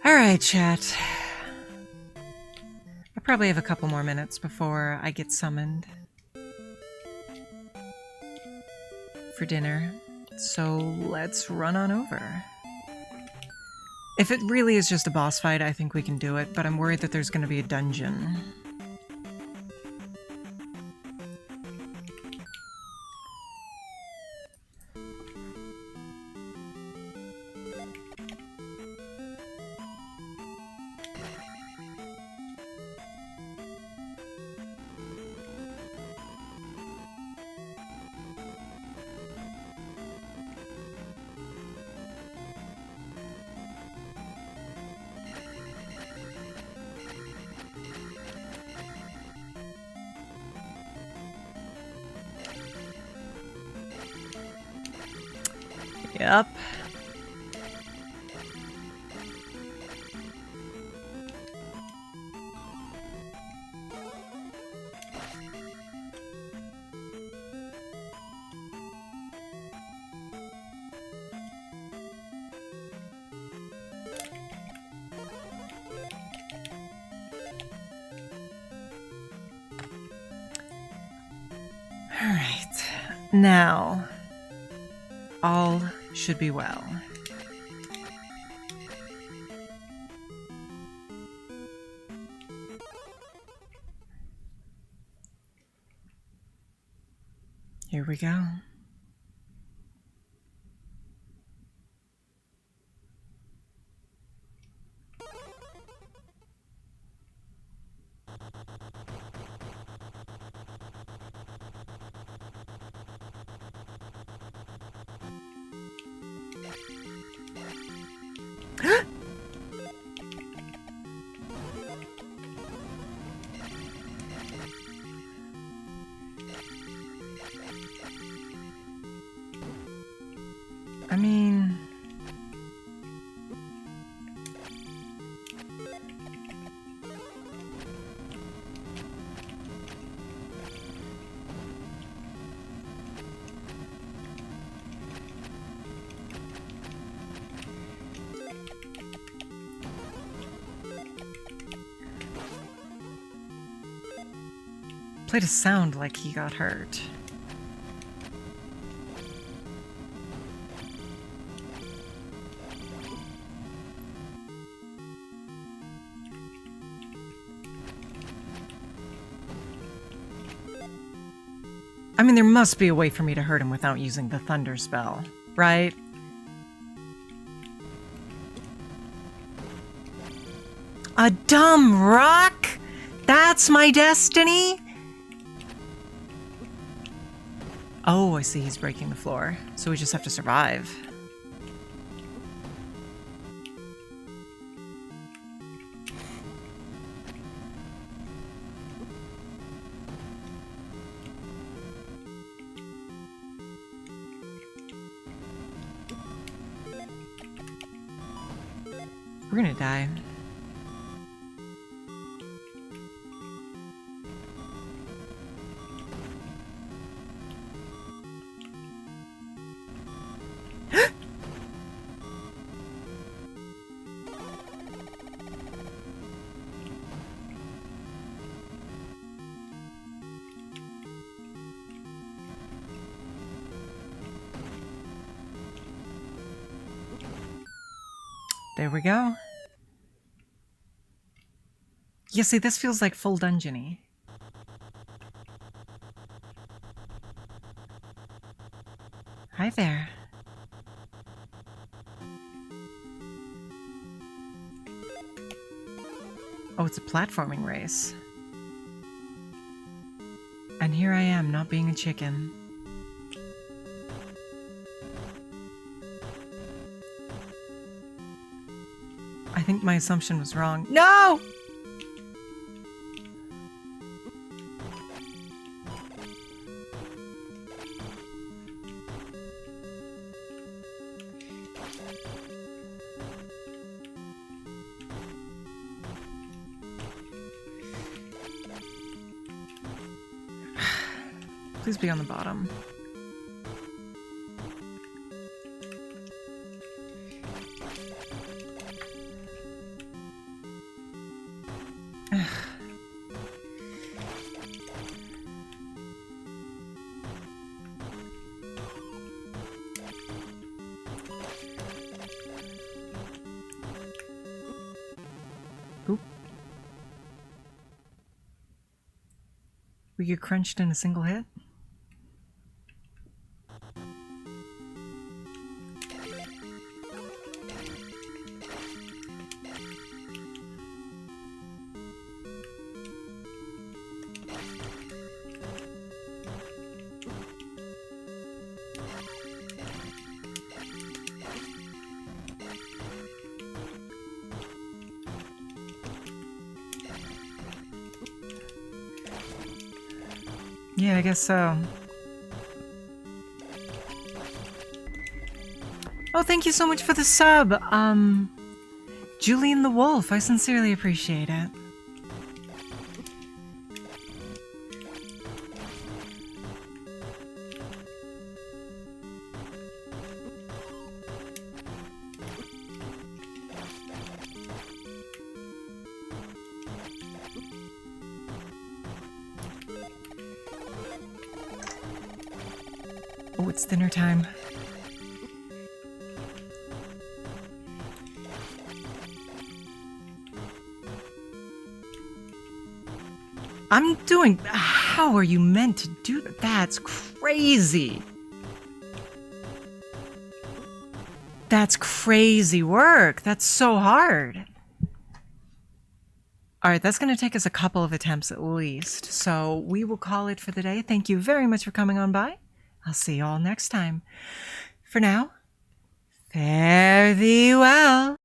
Alright, chat. I probably have a couple more minutes before I get summoned for dinner, so let's run on over. If it really is just a boss fight, I think we can do it, but I'm worried that there's going to be a dungeon. Yep. All right. Now, all should be well. Here we go. I mean... Played a sound like he got hurt. I mean, there must be a way for me to hurt him without using the thunder spell, right? A dumb rock? That's my destiny? Oh, I see he's breaking the floor. So we just have to survive. We're gonna die. There we go. Yeah, see, this feels like full dungeon-y. Hi there. Oh, it's a platforming race. And here I am, not being a chicken. I think my assumption was wrong. No! Please be on the bottom. Oop. We get crunched in a single hit? Yeah, I guess so. Oh, thank you so much for the sub. Julian the Wolf, I sincerely appreciate it. Oh, it's dinner time. I'm doing... How are you meant to do that? That's crazy. That's crazy work. That's so hard. All right, that's going to take us a couple of attempts at least. So we will call it for the day. Thank you very much for coming on by. I'll see you all next time. For now, fare thee well.